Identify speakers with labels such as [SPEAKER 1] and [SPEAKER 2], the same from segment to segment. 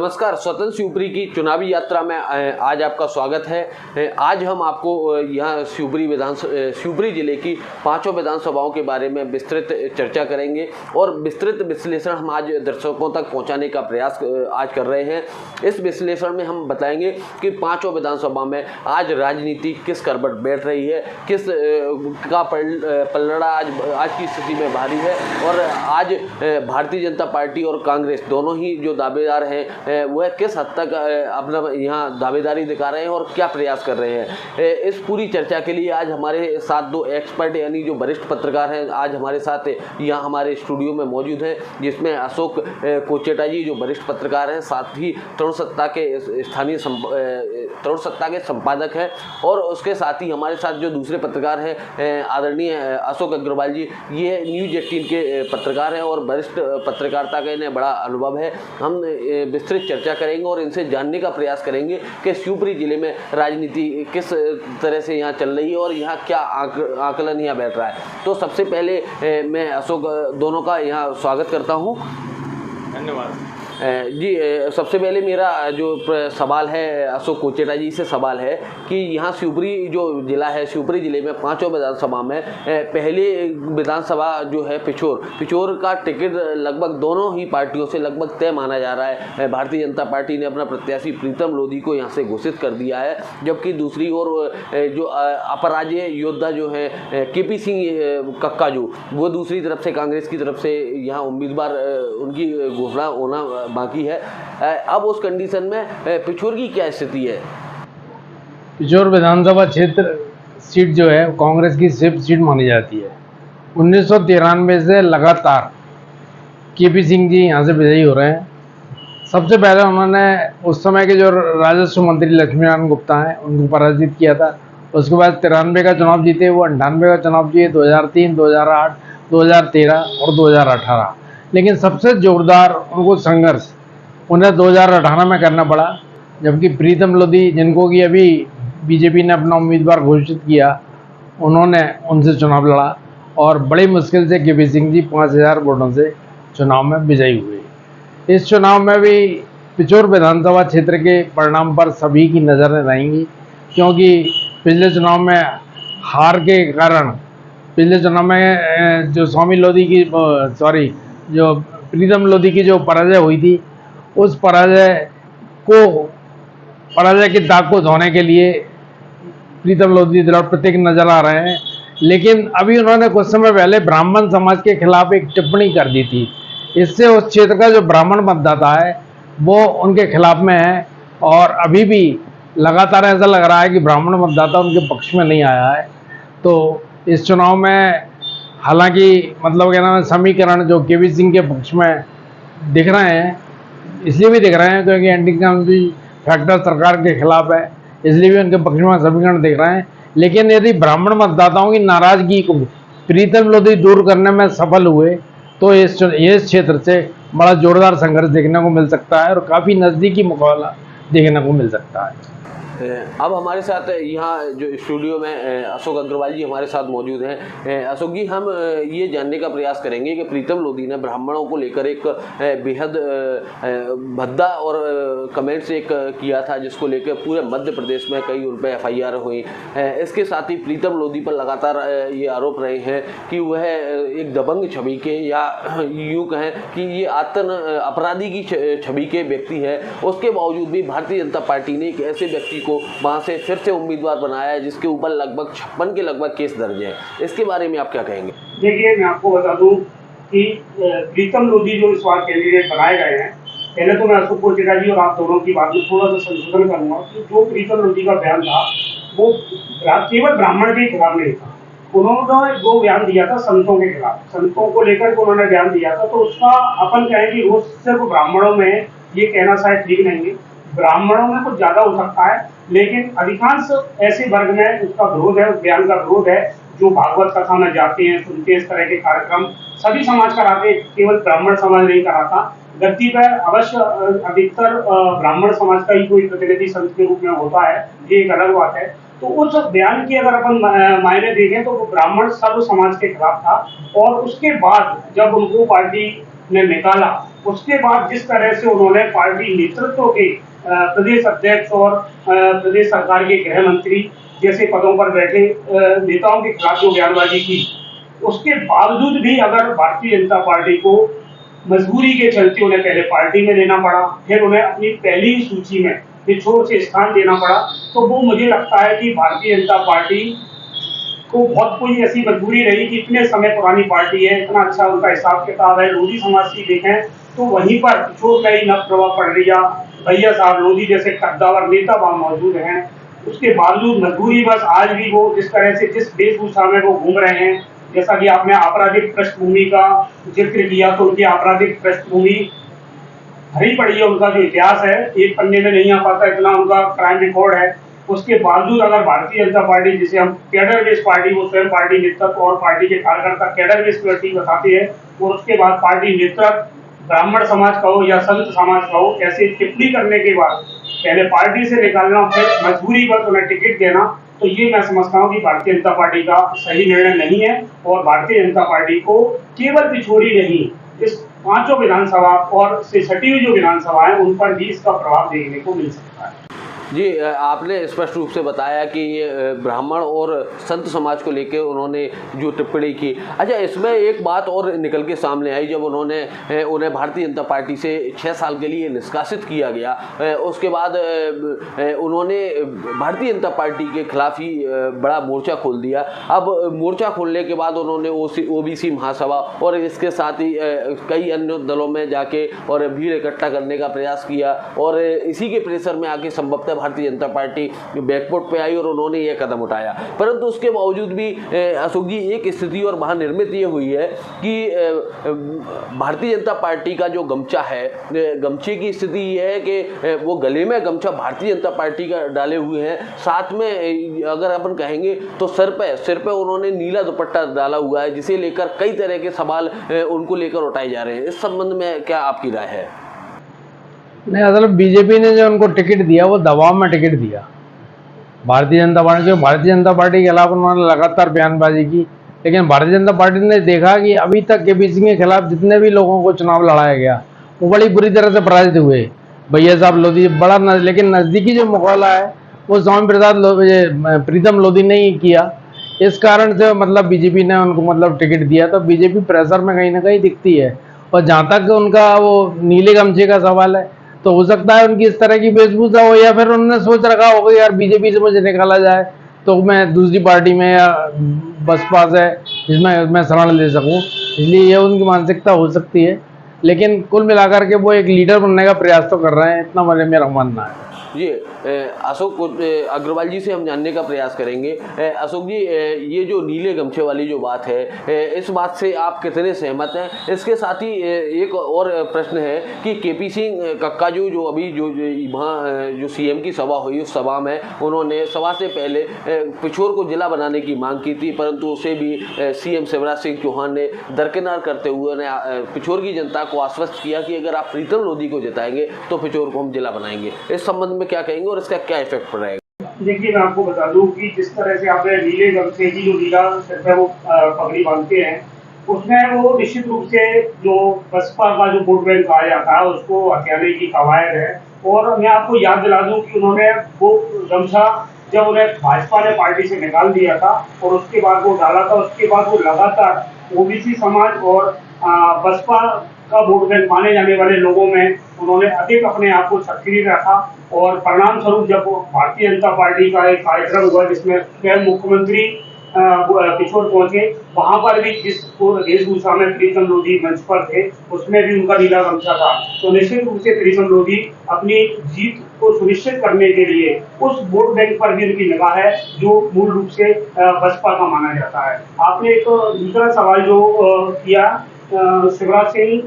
[SPEAKER 1] नमस्कार। स्वतंत्र शिवपुरी की चुनावी यात्रा में आज आपका स्वागत है। आज हम आपको यहाँ शिवपुरी जिले की 5 विधानसभाओं के बारे में विस्तृत चर्चा करेंगे और विस्तृत विश्लेषण हम आज दर्शकों तक पहुँचाने का प्रयास आज कर रहे हैं। इस विश्लेषण में हम बताएंगे कि 5 विधानसभा में आज राजनीति किस करवट बैठ रही है, किस का पलड़ा आज की स्थिति में भारी है और आज भारतीय जनता पार्टी और कांग्रेस दोनों ही जो दावेदार हैं वह किस हद तक अपना यहाँ दावेदारी दिखा रहे हैं और क्या प्रयास कर रहे हैं। इस पूरी चर्चा के लिए आज हमारे साथ 2 एक्सपर्ट यानी जो वरिष्ठ पत्रकार हैं आज हमारे साथ यहाँ हमारे स्टूडियो में मौजूद हैं, जिसमें अशोक कोचेटा जी जो वरिष्ठ पत्रकार हैं, साथ ही तरुण सत्ता के स्थानीय तरुण सत्ता के संपादक हैं और उसके साथ ही हमारे साथ जो दूसरे पत्रकार हैं आदरणीय अशोक अग्रवाल जी, ये न्यूज़ 18 के पत्रकार हैं और वरिष्ठ पत्रकारिता का इन्हें बड़ा अनुभव है। हम विस्तृत चर्चा करेंगे और इनसे जानने का प्रयास करेंगे कि शिवपुरी जिले में राजनीति किस तरह से यहाँ चल रही है और यहाँ क्या आकलन यहाँ बैठ रहा है। तो सबसे पहले मैं अशोक दोनों का यहाँ स्वागत करता हूँ।
[SPEAKER 2] धन्यवाद
[SPEAKER 1] जी। सबसे पहले मेरा जो सवाल है अशोक कोचेटा जी से सवाल है कि यहाँ शिवपुरी जो ज़िला है, शिवपुरी ज़िले में 5 विधानसभा में पहले विधानसभा जो है पिछोर का टिकट लगभग दोनों ही पार्टियों से लगभग तय माना जा रहा है। भारतीय जनता पार्टी ने अपना प्रत्याशी प्रीतम लोधी को यहाँ से घोषित कर दिया है, जबकि दूसरी ओर जो अपराजय योद्धा जो है केपी सिंह कक्काजू, वो दूसरी तरफ से कांग्रेस की तरफ से यहाँ उम्मीदवार उनकी घोषणा होना बाकी है। अब उस कंडीशन में पिछोर की क्या स्थिति है?
[SPEAKER 2] पिछोर विधानसभा क्षेत्र सीट जो है कांग्रेस की सिर्फ सीट मानी जाती है। 1993 से लगातार केपी सिंह जी यहाँ से विजयी हो रहे हैं। सबसे पहले उन्होंने उस समय के जो राजस्व मंत्री लक्ष्मीनारायण गुप्ता हैं उनको पराजित किया था। उसके बाद 93 का चुनाव जीते, वो 98 का चुनाव जीते, 2003, 2008, 2013 और 2018। लेकिन सबसे जोरदार उनको संघर्ष उन्हें 2018 में करना पड़ा, जबकि प्रीतम लोधी जिनको कि अभी बीजेपी ने अपना उम्मीदवार घोषित किया, उन्होंने उनसे चुनाव लड़ा और बड़ी मुश्किल से केपी सिंह जी 5000 वोटों से चुनाव में विजयी हुए। इस चुनाव में भी पिछोर विधानसभा क्षेत्र के परिणाम पर सभी की नज़रें रहेंगी, क्योंकि पिछले चुनाव में हार के कारण पिछले चुनाव में जो जो प्रीतम लोधी की जो पराजय हुई थी, उस पराजय की दाग को धोने के लिए प्रीतम लोधी दृढ़ प्रतीक नजर आ रहे हैं। लेकिन अभी उन्होंने कुछ समय पहले ब्राह्मण समाज के खिलाफ एक टिप्पणी कर दी थी। इससे उस क्षेत्र का जो ब्राह्मण मतदाता है वो उनके खिलाफ में है और अभी भी लगातार ऐसा लग रहा है कि ब्राह्मण मतदाता उनके पक्ष में नहीं आया है। तो इस चुनाव में हालांकि मतलब क्या नाम है, समीकरण जो केपी सिंह के पक्ष में दिख रहे हैं, इसलिए भी दिख रहे हैं क्योंकि एंटी इंकम्बेंसी फैक्टर सरकार के खिलाफ है, इसलिए भी उनके पक्ष में समीकरण दिख रहे हैं। लेकिन यदि ब्राह्मण मतदाताओं की नाराजगी को प्रीतम लोधी दूर करने में सफल हुए तो इस क्षेत्र से बड़ा जोरदार संघर्ष देखने को मिल सकता है और काफ़ी नज़दीकी मुकाबला देखने को मिल सकता है।
[SPEAKER 1] अब हमारे साथ यहाँ जो स्टूडियो में अशोक अग्रवाल जी हमारे साथ मौजूद हैं। अशोक जी, हम ये जानने का प्रयास करेंगे कि प्रीतम लोधी ने ब्राह्मणों को लेकर एक बेहद भद्दा और कमेंट्स एक किया था, जिसको लेकर पूरे मध्य प्रदेश में कई उन पर FIR हुई। इसके साथ ही प्रीतम लोधी पर लगातार ये आरोप रहे हैं कि वह एक दबंग छवि के या यूँ कहें कि ये अपराधी की छवि के व्यक्ति है। उसके बावजूद भी भारतीय जनता पार्टी ने एक ऐसे व्यक्ति को वहां से फिर से उम्मीदवार बनाया है जिसके ऊपर लगभग 56 के लगभग केस दर्ज है। इसके बारे में आप क्या कहेंगे?
[SPEAKER 3] देखिए, मैं आपको बता दूं कि प्रीतम लोधी जो इस बार कैंडिडेट बनाए गए हैं, पहले तो मैं अशोक कोचेटा जी और आप दोनों की बात में थोड़ा सा संशोधन करूंगा कि जो प्रीतम लोधी का बयान था वो केवल ब्राह्मण के खिलाफ नहीं था। उन्होंने जो बयान दिया था संतों के खिलाफ, संतों को लेकर उन्होंने बयान दिया था, तो उसका अपन कहेंगे रोज सिर्फ ब्राह्मणों में ये कहना शायद ठीक नहीं है। ब्राह्मणों में कुछ ज्यादा हो सकता है, लेकिन अधिकांश ऐसे वर्ग में उसका विरोध है, उस बयान का विरोध है जो भागवत कथा में जाते हैं, सुनते हैं, इस तरह के कार्यक्रम सभी समाज कराते, केवल ब्राह्मण समाज नहीं कराता। गद्दी पर अवश्य अधिकतर ब्राह्मण समाज का ही कोई प्रतिनिधि संत के रूप में होता है, ये एक अलग बात है। तो उस बयान की अगर अपन मायने देखें तो वो ब्राह्मण सर्व समाज के खिलाफ था और उसके बाद जब उनको पार्टी ने निकाला उसके बाद जिस तरह से उन्होंने पार्टी नेतृत्व के प्रदेश अध्यक्ष और प्रदेश सरकार के गृह मंत्री जैसे पदों पर बैठे नेताओं के खिलाफ जो बयानबाजी की, उसके बावजूद भी अगर भारतीय जनता पार्टी को मजबूरी के चलते उन्हें पहले पार्टी में लेना पड़ा, फिर उन्हें अपनी पहली सूची में पिछोड़ से स्थान देना पड़ा, तो वो मुझे लगता है कि भारतीय जनता पार्टी को बहुत कोई ऐसी मजबूरी रही कि इतने समय पुरानी पार्टी है, इतना अच्छा उनका हिसाब किताब है। लोधी समाज की देखें तो वहीं पर पिछोड़ का ही न प्रभाव पड़ रही है। भैया साहब लोधी जैसे कद्दावर नेता वहां मौजूद हैं, उसके बावजूद मजबूरी बस आज भी वो जिस तरह से जिस वेशभूषा में वो घूम रहे हैं, जैसा कि आपने आपराधिक पृष्ठभूमि का जिक्र किया, तो उनकी आपराधिक पृष्ठभूमि भरी पड़ी है। उनका जो इतिहास है एक पन्ने में नहीं आ पाता, इतना उनका क्राइम रिकॉर्ड है। उसके बावजूद अगर भारतीय जनता पार्टी, जिसे हम कैडर बेस्ड पार्टी, वो स्वयं पार्टी नेतृत्व और पार्टी के कार्यकर्ता कैडर बेस्ड पार्टी बताती है, और उसके बाद पार्टी नेतृत्व ब्राह्मण समाज का हो या संत समाज का हो, ऐसे टिप्पणी करने के बाद पहले पार्टी से निकालना, फिर मजबूरी पर उन्हें टिकट देना, तो ये मैं समझता हूँ कि भारतीय जनता पार्टी का सही निर्णय नहीं है। और भारतीय जनता पार्टी को केवल पिछोड़ी नहीं, इस पांचों विधानसभा और से सटी हुई जो विधानसभा है उन पर भी इसका प्रभाव देखने को मिल सकता है।
[SPEAKER 1] जी, आपने स्पष्ट रूप से बताया कि ये ब्राह्मण और संत समाज को लेकर उन्होंने जो टिप्पणी की। अच्छा, इसमें एक बात और निकल के सामने आई, जब उन्हें भारतीय जनता पार्टी से 6 साल के लिए निष्कासित किया गया, उसके बाद उन्होंने भारतीय जनता पार्टी के खिलाफ ही बड़ा मोर्चा खोल दिया। अब मोर्चा खोलने के बाद उन्होंने OBC महासभा और इसके साथ ही कई अन्य दलों में जाके और भीड़ इकट्ठा करने का प्रयास किया, और इसी के प्रेशर में आके संभवतः भारतीय जनता पार्टी बैकफुट पे आई और उन्होंने ये कदम उठाया। परंतु उसके बावजूद भी अशोक जी एक स्थिति और वहाँ निर्मित ये हुई है कि भारतीय जनता पार्टी का जो गमछा है, गमछे की स्थिति ये है कि वो गले में गमछा भारतीय जनता पार्टी का डाले हुए हैं, साथ में अगर अपन कहेंगे तो सिर पे उन्होंने नीला दुपट्टा डाला हुआ है, जिसे लेकर कई तरह के सवाल उनको लेकर उठाए जा रहे हैं। इस संबंध में क्या आपकी राय है?
[SPEAKER 2] नहीं, असल बीजेपी ने जो उनको टिकट दिया वो दबाव में टिकट दिया। भारतीय जनता पार्टी के खिलाफ उन्होंने लगातार बयानबाजी की, लेकिन भारतीय जनता पार्टी ने देखा कि अभी तक केपी सिंह के खिलाफ जितने भी लोगों को चुनाव लड़ाया गया वो बड़ी बुरी तरह से पराजित हुए। भैया साहब लोधी लेकिन नज़दीकी जो मुकाबला है वो स्वामी प्रसाद प्रीतम लोधी ने ही किया। इस कारण से मतलब बीजेपी ने उनको मतलब टिकट दिया, तो बीजेपी प्रेशर में कहीं ना कहीं दिखती है। और जहाँ तक उनका वो नीले गमछे का सवाल है, तो हो सकता है उनकी इस तरह की वेशभूषा हो, या फिर उन्होंने सोच रखा होगा यार बीजेपी से मुझे निकाला जाए तो मैं दूसरी पार्टी में या बसपा से जिसमें मैं शरण ले सकूं, इसलिए ये उनकी मानसिकता हो सकती है। लेकिन कुल मिलाकर के वो एक लीडर बनने का प्रयास तो कर रहे हैं, इतना मेरा मानना है।
[SPEAKER 1] जी, अशोक अग्रवाल जी से हम जानने का प्रयास करेंगे। अशोक जी, ये जो नीले गमछे वाली जो बात है, इस बात से आप कितने सहमत हैं? इसके साथ ही एक और प्रश्न है कि केपी सिंह कक्का जो अभी वहाँ जो CM की सभा हुई, उस सभा में उन्होंने सभा से पहले पिछोर को जिला बनाने की मांग की थी, परंतु उसे भी CM शिवराज सिंह चौहान ने दरकिनार करते हुए उन्हें पिछोर की जनता को आश्वस्त किया कि अगर आप प्रीतम लोधी को जिताएंगे तो पिछोर को हम जिला बनाएंगे। इस संबंध में क्या कहेंगे और इसका क्या इफेक्ट पड़ेगा?
[SPEAKER 3] देखिए, मैं आपको बता दूं कि जिस तरह से आपने नीले गमछे की जो नीला सिर पे वो पगड़ी बांधते हैं, उसमें वो निश्चित रूप से जो बसपा का जो वोट बैंक कहा जाता है उसको हथियाने की कवायद है। और मैं आपको याद दिला दूं कि उन्होंने वो गमछा जब उन्हें भाजपा ने पार्टी से निकाल दिया था और उसके बाद वो डाला था, उसके बाद वो लगातार OBC समाज और बसपा का वोट बैंक माने जाने वाले लोगों में उन्होंने अधिक अपने आप को सक्रिय रखा। और परिणाम स्वरूप जब भारतीय जनता पार्टी का एक कार्यक्रम हुआ जिसमें स्वयं मुख्यमंत्री पिछोर पहुंचे, वहां पर भी जिस वेशभूषा में प्रीतम लोधी मंच पर थे उसमें भी उनका नीला गमछा था। तो निश्चित रूप से प्रीतम लोधी अपनी जीत को सुनिश्चित करने के लिए उस वोट बैंक पर भी उनकी निगाह है जो मूल रूप से बसपा का माना जाता है। आपने एक दूसरा सवाल जो किया शिवराज सिंह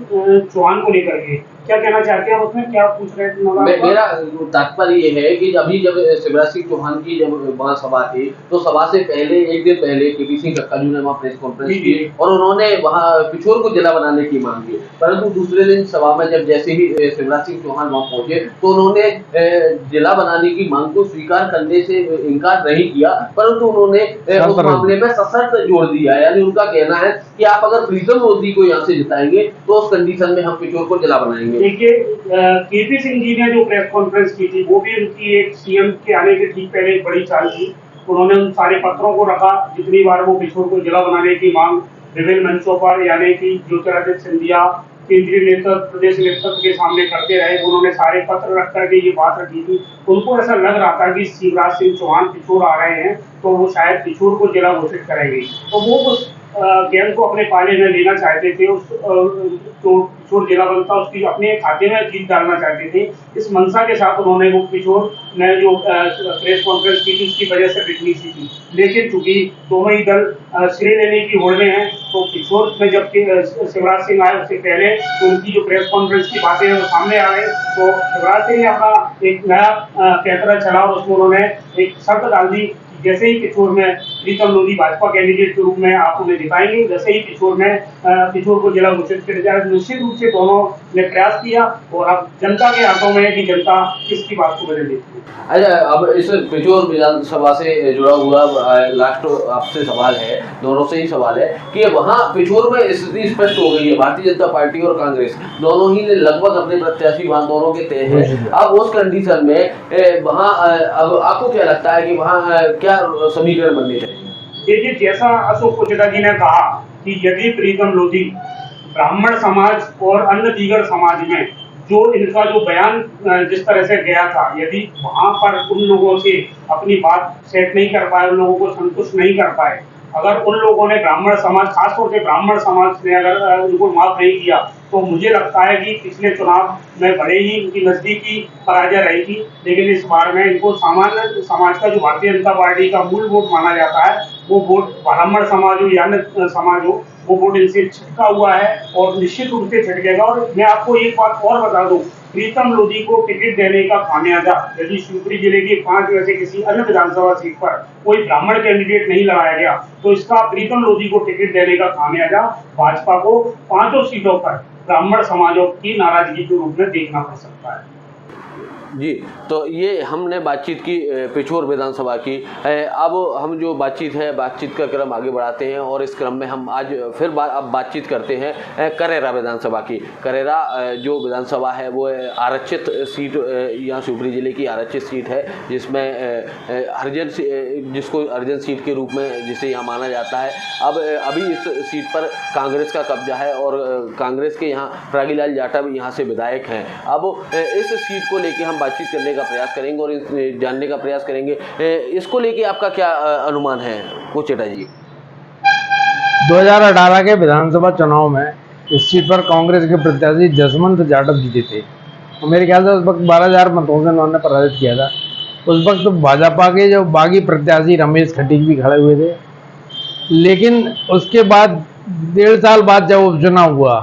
[SPEAKER 3] चौहान को लेकर के, क्या कहना चाहते हैं आप उसमें, क्या पूछ रहे थे?
[SPEAKER 1] मेरा तात्पर्य ये है कि अभी जब शिवराज सिंह चौहान की जब वहाँ सभा थी तो सभा से पहले एक दिन पहले केपी सिंह कक्का जी ने वहाँ प्रेस कॉन्फ्रेंस की और उन्होंने वहाँ पिछोर को जिला बनाने की मांग की, परंतु दूसरे दिन सभा में जब जैसे ही शिवराज सिंह चौहान वहाँ पहुंचे तो उन्होंने जिला बनाने की मांग को स्वीकार करने से इनकार नहीं किया, परंतु उन्होंने उस मामले में सशर्त जोड़ दिया। यानी उनका कहना है कि आप अगर प्रीतम मोदी को यहाँ से जिताएंगे तो उस कंडीशन में हम पिछोर को जिला बनाएंगे।
[SPEAKER 3] देखिए, केपी सिंह जी ने जो प्रेस कॉन्फ्रेंस की थी वो भी उनकी एक सीएम के आने के ठीक पहले एक बड़ी चाल थी। उन्होंने उन सारे पत्रों को रखा जितनी बार वो पिछोर को जिला बनाने की मांग विभिन्न मंचों पर, यानी कि ज्योतिरादित्य सिंधिया केंद्रीय नेतृत्व, प्रदेश नेतृत्व के सामने करते रहे। उन्होंने सारे पत्र रख करके ये बात रखी थी। उनको ऐसा लग रहा था कि शिवराज सिंह चौहान पिछोर आ रहे हैं तो वो शायद पिछोर को जिला घोषित करेंगे, तो वो उस गेंद को अपने पाले में लेना चाहते थे। उस जो पिछोर जिला बनता उसकी अपने खाते में जीत डालना चाहते थे। इस मंशा के साथ उन्होंने वो पिछोर ने जो प्रेस कॉन्फ्रेंस की थी उसकी वजह से पिटनी सी थी। लेकिन चूंकि दोनों ही दल श्रेय लेने की होड़ में है, तो पिछोर में जब शिवराज सिंह आए उससे पहले तो उनकी जो प्रेस कॉन्फ्रेंस की बातें हैं वो सामने आ गई, तो शिवराज सिंह ने अपना एक नया पैंतरा चला और उसमें उन्होंने एक शर्त डाल दी, जैसे ही पिछोर में प्रीतम लोधी भाजपा कैंडिडेट के रूप में आप उन्हें दिखाएंगे, जैसे ही पिछोर को जिला घोषित किया जाए। निश्चित रूप से दोनों ने प्रयास किया और अब जनता के हाथों में है कि जनता किसकी बात को बदल देती है।
[SPEAKER 1] अच्छा, अब इस पिछोर विधानसभा से जुड़ा हुआ लास्ट आपसे सवाल है, दोनों से ही सवाल है कि वहाँ पिछोर में स्थिति स्पष्ट हो गई है, भारतीय जनता पार्टी और कांग्रेस दोनों ही ने लगभग अपने प्रत्याशी वहाँ दोनों के तय हैं। अब उस कंडीशन में वहाँ अब आपको क्या लगता है कि वहाँ क्या समीकरण बनने चाहिए?
[SPEAKER 3] देखिए, जैसा अशोक उचेटा जी ने कहा कि यदि प्रीतम लोधी ब्राह्मण समाज और अन्य दीगर समाज में जो इनका जो बयान जिस तरह से गया था, यदि वहां पर उन लोगों से अपनी बात सेट नहीं कर पाए, उन लोगों को संतुष्ट नहीं कर पाए, अगर उन लोगों ने ब्राह्मण समाज, खासतौर से ब्राह्मण समाज ने अगर उनको माफ नहीं किया, तो मुझे लगता है कि पिछले चुनाव में भले ही इनकी नजदीकी पराजय रही थी, लेकिन इस बार में इनको सामान्य समाज का जो भारतीय जनता पार्टी का मूल वोट माना जाता है, वो वोट ब्राह्मण समाज हो या अन्य समाज हो, वो वोट इनसे छिटका हुआ है और निश्चित रूप से छिटकेगा। और मैं आपको एक बात और बता दूं, प्रीतम लोधी को टिकट देने का खामियाजा यदि शिवपुरी जिले की 5 में से किसी अन्य विधानसभा सीट पर कोई ब्राह्मण कैंडिडेट नहीं लगाया गया, तो इसका प्रीतम लोधी को टिकट देने का खामियाजा भाजपा को 5 सीटों पर ब्राह्मण समाजों की नाराजगी के रूप में देखना पड़ सकता है।
[SPEAKER 1] जी, तो ये हमने बातचीत की पिछोर विधानसभा की। अब हम जो बातचीत है, बातचीत का क्रम आगे बढ़ाते हैं और इस क्रम में हम आज फिर अब बातचीत करते हैं करेरा विधानसभा की। करेरा जो विधानसभा है वो आरक्षित सीट, यहाँ शिवपुरी जिले की आरक्षित सीट है, जिसमें जिसको अर्जन सीट के रूप में जिसे यहाँ माना जाता है। अब अभी इस सीट पर कांग्रेस का कब्जा है और कांग्रेस के यहाँ प्रागीलाल जाटव यहाँ से विधायक हैं। अब इस सीट को लेकर हम बातचीत करने का प्रयास करेंगे और जानने का प्रयास करेंगे इसको लेके आपका क्या अनुमान है उचेटा जी?
[SPEAKER 2] 2018 के विधानसभा चुनाव में इस सीट पर कांग्रेस के प्रत्याशी जसवंत जाटव जीते थे और मेरे ख्याल से उस वक्त 12,000 मतों से उन्होंने पराजित किया था। उस वक्त तो भाजपा के जो बागी प्रत्याशी रमेश खटीक भी खड़े हुए थे, लेकिन उसके बाद 1.5 साल बाद जब उपचुनाव हुआ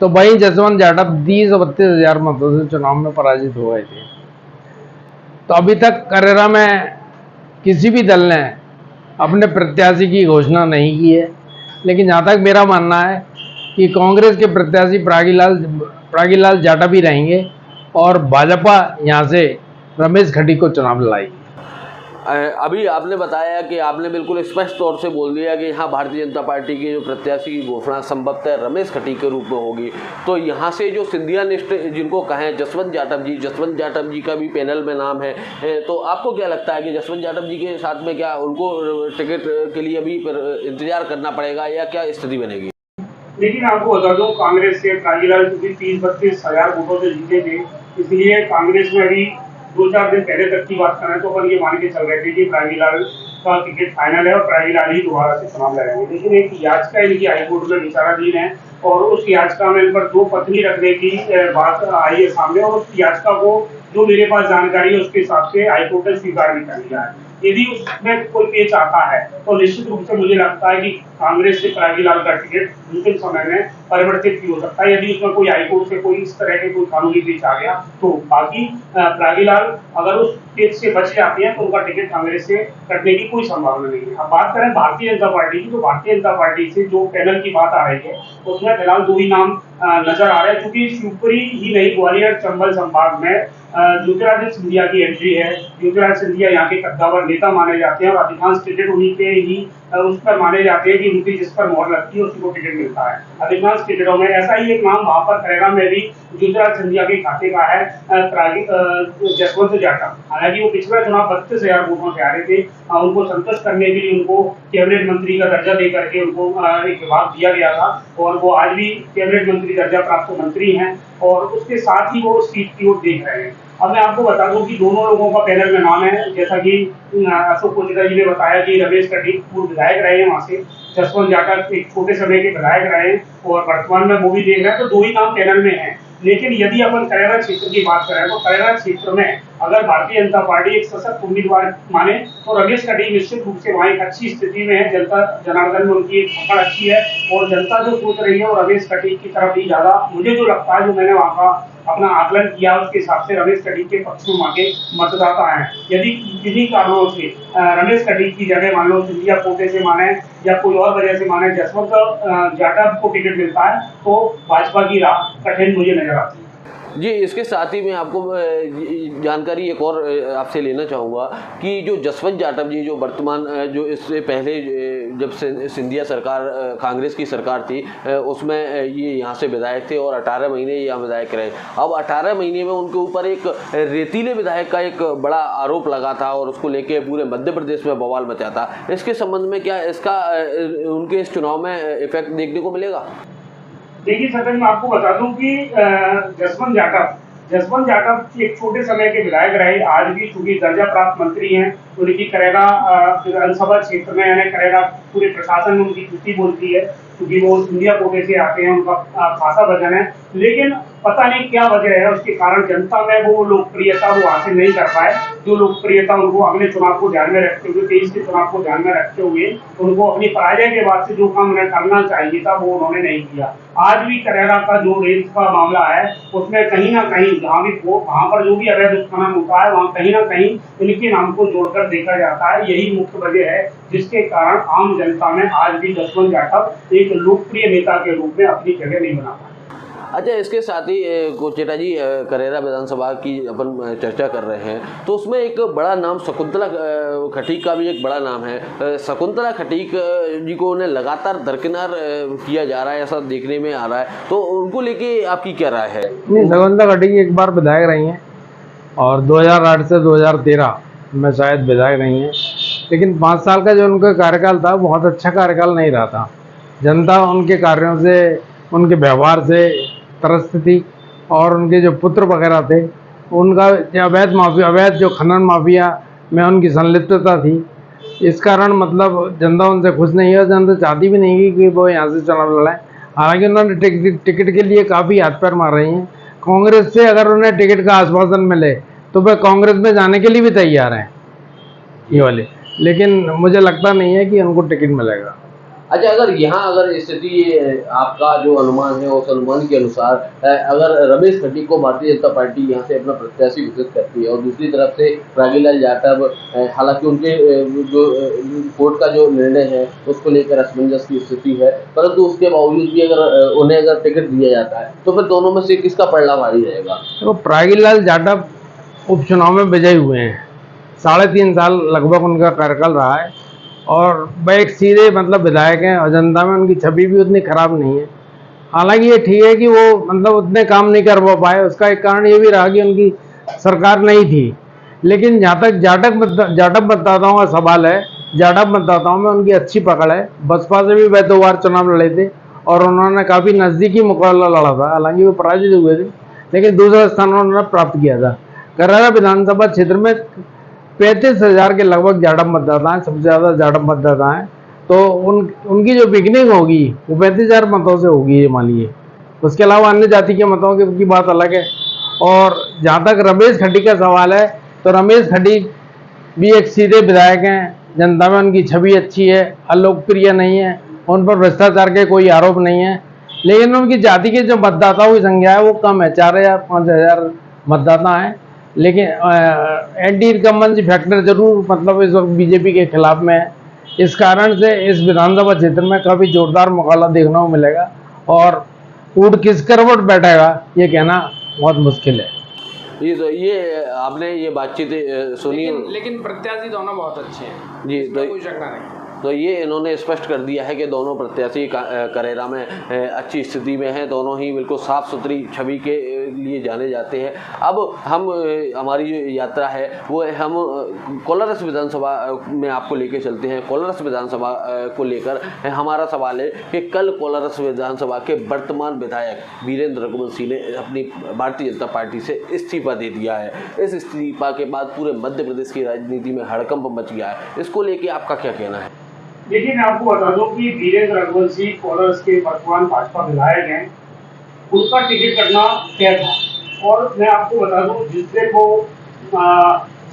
[SPEAKER 2] तो वहीं जसवंत जाटव 30-32,000 मतों से चुनाव में पराजित हो गए थे। तो अभी तक करेरा में किसी भी दल ने अपने प्रत्याशी की घोषणा नहीं की है, लेकिन जहाँ तक मेरा मानना है कि कांग्रेस के प्रत्याशी प्रागीलाल जाटव ही रहेंगे और भाजपा यहाँ से रमेश खटीक को चुनाव लड़ाएगी।
[SPEAKER 1] अभी आपने बताया कि आपने बिल्कुल स्पष्ट तौर से बोल दिया कि यहाँ भारतीय जनता पार्टी की जो प्रत्याशी की घोषणा संभवतः रमेश खटीक के रूप में होगी। तो यहाँ से जो सिंधिया निष्ठ जिनको कहें जसवंत जाटव जी का भी पैनल में नाम है, तो आपको क्या लगता है कि जसवंत जाटव जी के साथ में क्या उनको टिकट के लिए अभी इंतजार करना पड़ेगा या क्या स्थिति बनेगी?
[SPEAKER 3] लेकिन आपको बता दूं, कांग्रेस से प्रागीलाल 30-32 हजार वोटों से जीते थे, इसलिए कांग्रेस में अभी 2-4 दिन पहले तक की बात करें तो अपन ये मान के चल रहे थे कि प्रागीलाल का टिकट फाइनल है और प्रागीलाल ही दोबारा से चुनाव लड़ेंगे। लेकिन एक याचिका इनकी हाईकोर्ट में विचाराधीन है और उस याचिका में इन पर 2 पत्नी रखने की बात आई है सामने, और उस याचिका को जो मेरे पास जानकारी है उसके हिसाब से हाईकोर्ट ने स्वीकार भी कर लिया है। यदि उसमें कोई पेच आता है तो निश्चित रूप से मुझे लगता है कि कांग्रेस से प्रागीलाल का टिकट अंतिम समय में परिवर्तित भी हो सकता है यदि उसमें कोई हाईकोर्ट से कोई इस तरह के कोई कानूनी ब्रीच आ गया तो। बाकी प्रागीलाल अगर उस केस से बच जाते हैं तो उनका टिकट कांग्रेस से कटने की कोई संभावना नहीं है। अब बात करें भारतीय जनता पार्टी की, तो भारतीय जनता पार्टी से जो पैनल की बात आ रही है उसमें फिलहाल 2 ही नाम नजर आ रहे हैं, क्योंकि शिवपुरी ही नहीं ग्वालियर चंबल संभाग में ज्योतिरादित्य सिंधिया की एंट्री है। ज्योतिरादित्य सिंधिया यहाँ के कद्दावर नेता माने जाते हैं और अधिकांश टिकट उन्हीं के ही उस पर माने जाते हैं कि उनकी जिस पर मोहर लगती है उसी को टिकट मिलता है अधिकांश टिकटों में। ऐसा ही एक नाम वहां पर करेगा में भी ज्योतिरादित्य सिंधिया के खाते का है जसवंत जाटव। हालांकि वो पिछले चुनाव 32,000 वोटों से आ रहे थे, उनको संतुष्ट करने के लिए उनको कैबिनेट मंत्री का दर्जा दे करके उनको एक विभाग दिया गया था और वो आज भी कैबिनेट मंत्री दर्जा प्राप्त मंत्री हैं और उसके साथ ही वो सीट की ओर देख रहे हैं। अब मैं आपको बता दूं कि दोनों लोगों का पैनल में नाम है, जैसा कि अशोक कोचरा जी ने बताया कि रमेश कटीक पूर्व विधायक रहे हैं वहां से, जसवंत जाटव एक छोटे समय के विधायक रहे और वर्तमान में वो भी देख रहे हैं, तो 2 ही नाम पैनल में हैं। लेकिन यदि अपन करेरा क्षेत्र की बात करें तो करेरा क्षेत्र में अगर भारतीय जनता पार्टी एक सशक्त उम्मीदवार माने तो रमेश कटीक निश्चित रूप से वहां एक अच्छी स्थिति में है। जनता जनार्दन में उनकी एक पकड़ अच्छी है और जनता जो सोच रही है वो रमेश कटीक की तरफ ही ज्यादा, मुझे जो लगता है, जो मैंने वहां का अपना आकलन किया उसके हिसाब से रमेश कटीक के पक्ष में वहां के मतदाता हैं। यदि किन्हीं कारणों से रमेश कटीक की जगह मान लो सिंधिया कोटे से माने या कोई और वजह से माने जसवंत जाटव को टिकट मिलता है तो भाजपा की राह कठिन मुझे नजर आती है।
[SPEAKER 1] जी, इसके साथ ही मैं आपको जानकारी एक और आपसे लेना चाहूँगा कि जो जसवंत जाटव जी जो वर्तमान जो इससे पहले जब सिंधिया सरकार कांग्रेस की सरकार थी उसमें ये यहाँ से विधायक थे और 18 महीने यहाँ विधायक रहे। अब 18 महीने में उनके ऊपर एक रेतीले विधायक का एक बड़ा आरोप लगा था और उसको लेके पूरे मध्य प्रदेश में बवाल मचा था। इसके संबंध में क्या इसका उनके इस चुनाव में इफेक्ट देखने को मिलेगा?
[SPEAKER 3] देखिए सचिन, मैं आपको बता दूं कि जसवंत जाटव एक छोटे समय के विधायक रहे, आज भी चूंकि दर्जा प्राप्त मंत्री हैं, उनकी करेगा विधानसभा क्षेत्र में यानी करेगा पूरे प्रशासन में उनकी छुट्टी बोलती है क्योंकि वो सिंधिया कोटे से आते हैं, उनका खासा वजन है। लेकिन पता नहीं क्या वजह है उसके कारण जनता में वो लोकप्रियता वो हासिल नहीं कर पाए, जो लोकप्रियता उनको अगले चुनाव को ध्यान में रखते हुए 23 के चुनाव को ध्यान में रखते हुए उनको अपनी पराजय के बाद से जो काम उन्हें करना चाहिए था वो उन्होंने नहीं किया। आज भी करेरा का जो रेस का मामला है उसमें कहीं ना कहीं वहाँ पर जो भी अवैध उत्खनन होता है वहाँ कहीं ना कहीं इनके नाम को जोड़कर देखा जाता है। यही मुख्य वजह है जिसके कारण आम जनता में आज भी जसवंत जाटव एक लोकप्रिय नेता के रूप में अपनी जगह नहीं बना पाए।
[SPEAKER 1] अच्छा, इसके साथ ही कोचेटा जी करेरा विधानसभा की अपन चर्चा कर रहे हैं तो उसमें एक बड़ा नाम शकुंतला खटीक का भी एक बड़ा नाम है। शकुंतला खटीक जी को उन्हें लगातार दरकिनार किया जा रहा है, ऐसा देखने में आ रहा है, तो उनको लेके आपकी क्या राय है?
[SPEAKER 2] नहीं, शकुंतला खटीक एक बार विधायक रही हैं और 2008 से 2013 में शायद विधायक रही हैं, लेकिन 5 साल का जो उनका कार्यकाल था बहुत अच्छा कार्यकाल नहीं रहा था। जनता उनके कार्यों से, उनके व्यवहार से त्रस्त थी और उनके जो पुत्र वगैरह थे उनका अवैध जो खनन माफिया में उनकी संलिप्तता थी, इस कारण मतलब जनता उनसे खुश नहीं है और जनता चाहती भी नहीं कि वो यहाँ से चुनाव लड़ाएं। हालांकि उन्होंने टिकट के लिए काफ़ी हाथ पैर मार रही हैं। कांग्रेस से अगर उन्हें टिकट का आश्वासन मिले तो वह कांग्रेस में जाने के लिए भी तैयार हैं ये वाले, लेकिन मुझे लगता नहीं है कि उनको टिकट मिलेगा।
[SPEAKER 1] अच्छा, अगर स्थिति आपका जो अनुमान है उस अनुमान के अनुसार अगर रमेश खटीक को भारतीय जनता पार्टी यहाँ से अपना प्रत्याशी घोषित करती है और दूसरी तरफ से प्रागीलाल जाटव, हालांकि उनके जो कोर्ट का जो निर्णय है उसको लेकर असमंजस की स्थिति है, परंतु उसके बावजूद भी अगर टिकट दिया जाता है तो फिर दोनों में से किसका पलड़ा भारी रहेगा?
[SPEAKER 2] तो प्रागीलाल जाटव उपचुनाव में विजयी हुए हैं, 3.5 साल लगभग उनका कार्यकाल रहा है और वह एक सीधे मतलब विधायक हैं और जनता में उनकी छवि भी उतनी खराब नहीं है। हालांकि ये ठीक है कि वो मतलब उतने काम नहीं कर पाए, उसका एक कारण ये भी रहा कि उनकी सरकार नहीं थी। लेकिन जहाँ तक जाटव मतदाताओं का सवाल है, जाटव मतदाताओं में उनकी अच्छी पकड़ है। बसपा से भी वह 2 बार चुनाव लड़े थे और उन्होंने काफ़ी नज़दीकी मुकाबला लड़ा था, हालांकि वो पराजित हुए थे, लेकिन दूसरा स्थान उन्होंने प्राप्त किया था। करेरा विधानसभा क्षेत्र में 35,000 के लगभग जाटव मतदाता हैं, सबसे ज़्यादा जाटव मतदाता हैं, तो उनकी जो बिगनिंग होगी वो 35,000 मतों से होगी, ये मानिए। उसके अलावा अन्य जाति के मतों की बात अलग है। और जहाँ तक रमेश खटीक का सवाल है तो रमेश खटीक भी एक सीधे विधायक हैं, जनता में उनकी छवि अच्छी है, अलोकप्रिय नहीं है उन पर भ्रष्टाचार के कोई आरोप नहीं है, लेकिन उनकी जाति के जो मतदाताओं की संख्या है वो कम है, 4,000-5,000 मतदाता हैं। लेकिन एंटी इनकम्बेंसी फैक्टर जरूर मतलब इस वक्त बीजेपी के खिलाफ में है। इस कारण से इस विधानसभा क्षेत्र में काफ़ी जोरदार मुकाबला देखने को मिलेगा और ऊँट किस करवट बैठेगा ये कहना बहुत मुश्किल है।
[SPEAKER 1] ये आपने ये बातचीत सुनी,
[SPEAKER 2] लेकिन प्रत्याशी दोनों बहुत अच्छे हैं
[SPEAKER 1] जी।
[SPEAKER 2] कोई शक नहीं।
[SPEAKER 1] तो ये इन्होंने स्पष्ट कर दिया है कि दोनों प्रत्याशी करेरा में अच्छी स्थिति में हैं, दोनों ही बिल्कुल साफ़ सुथरी छवि के लिए जाने जाते हैं। अब हम हमारी जो यात्रा है वो हम कोलारस विधानसभा में आपको लेके चलते हैं। कोलारस विधानसभा को लेकर हमारा सवाल है कि कल कोलारस विधानसभा के वर्तमान विधायक वीरेंद्र रघुवंशी ने अपनी भारतीय जनता पार्टी से इस्तीफा दे दिया है। इस इस्तीफा के बाद पूरे मध्य प्रदेश की राजनीति में हड़कंप मच गया है। इसको लेके आपका क्या कहना है?
[SPEAKER 3] देखिए, मैं आपको बता दूं कि वीरेंद्र रघुवंशी कोलारस के वर्तमान भाजपा विधायक हैं, उनका टिकट कटना तय था। और मैं आपको बता दूं, जिस दिन वो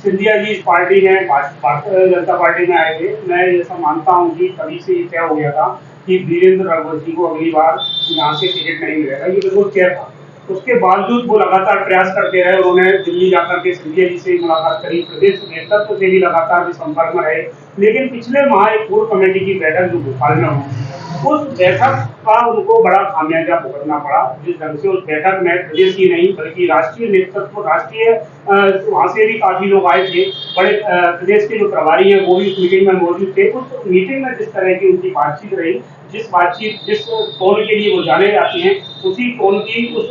[SPEAKER 3] सिंधिया जी इस पार्टी में भारतीय जनता पार्टी में आए थे, मैं ऐसा मानता हूं कि तभी से ये तय हो गया था कि वीरेंद्र रघुवंशी को अगली बार यहाँ से टिकट नहीं मिलेगा, ये बिल्कुल तय था। उसके बावजूद वो लगातार प्रयास करते रहे। उन्होंने दिल्ली जाकर के सिंधिया जी से मुलाकात करी, प्रदेश नेतृत्व से भी लगातार संपर्क में रहे। लेकिन पिछले माह एक कोर कमेटी की बैठक जो भोपाल में हुई, उस बैठक का उनको बड़ा खामियाजा भुगतना पड़ा। जिस ढंग से उस बैठक में प्रदेश ही नहीं बल्कि राष्ट्रीय नेतृत्व, वहाँ से भी काफी लोग आए थे, बड़े प्रदेश के जो प्रभारी हैं वो भी उस मीटिंग में मौजूद थे। उस मीटिंग में जिस तरह की उनकी बातचीत रही, जिस टोन के लिए वो जाने जाते हैं, उसी टोन की उस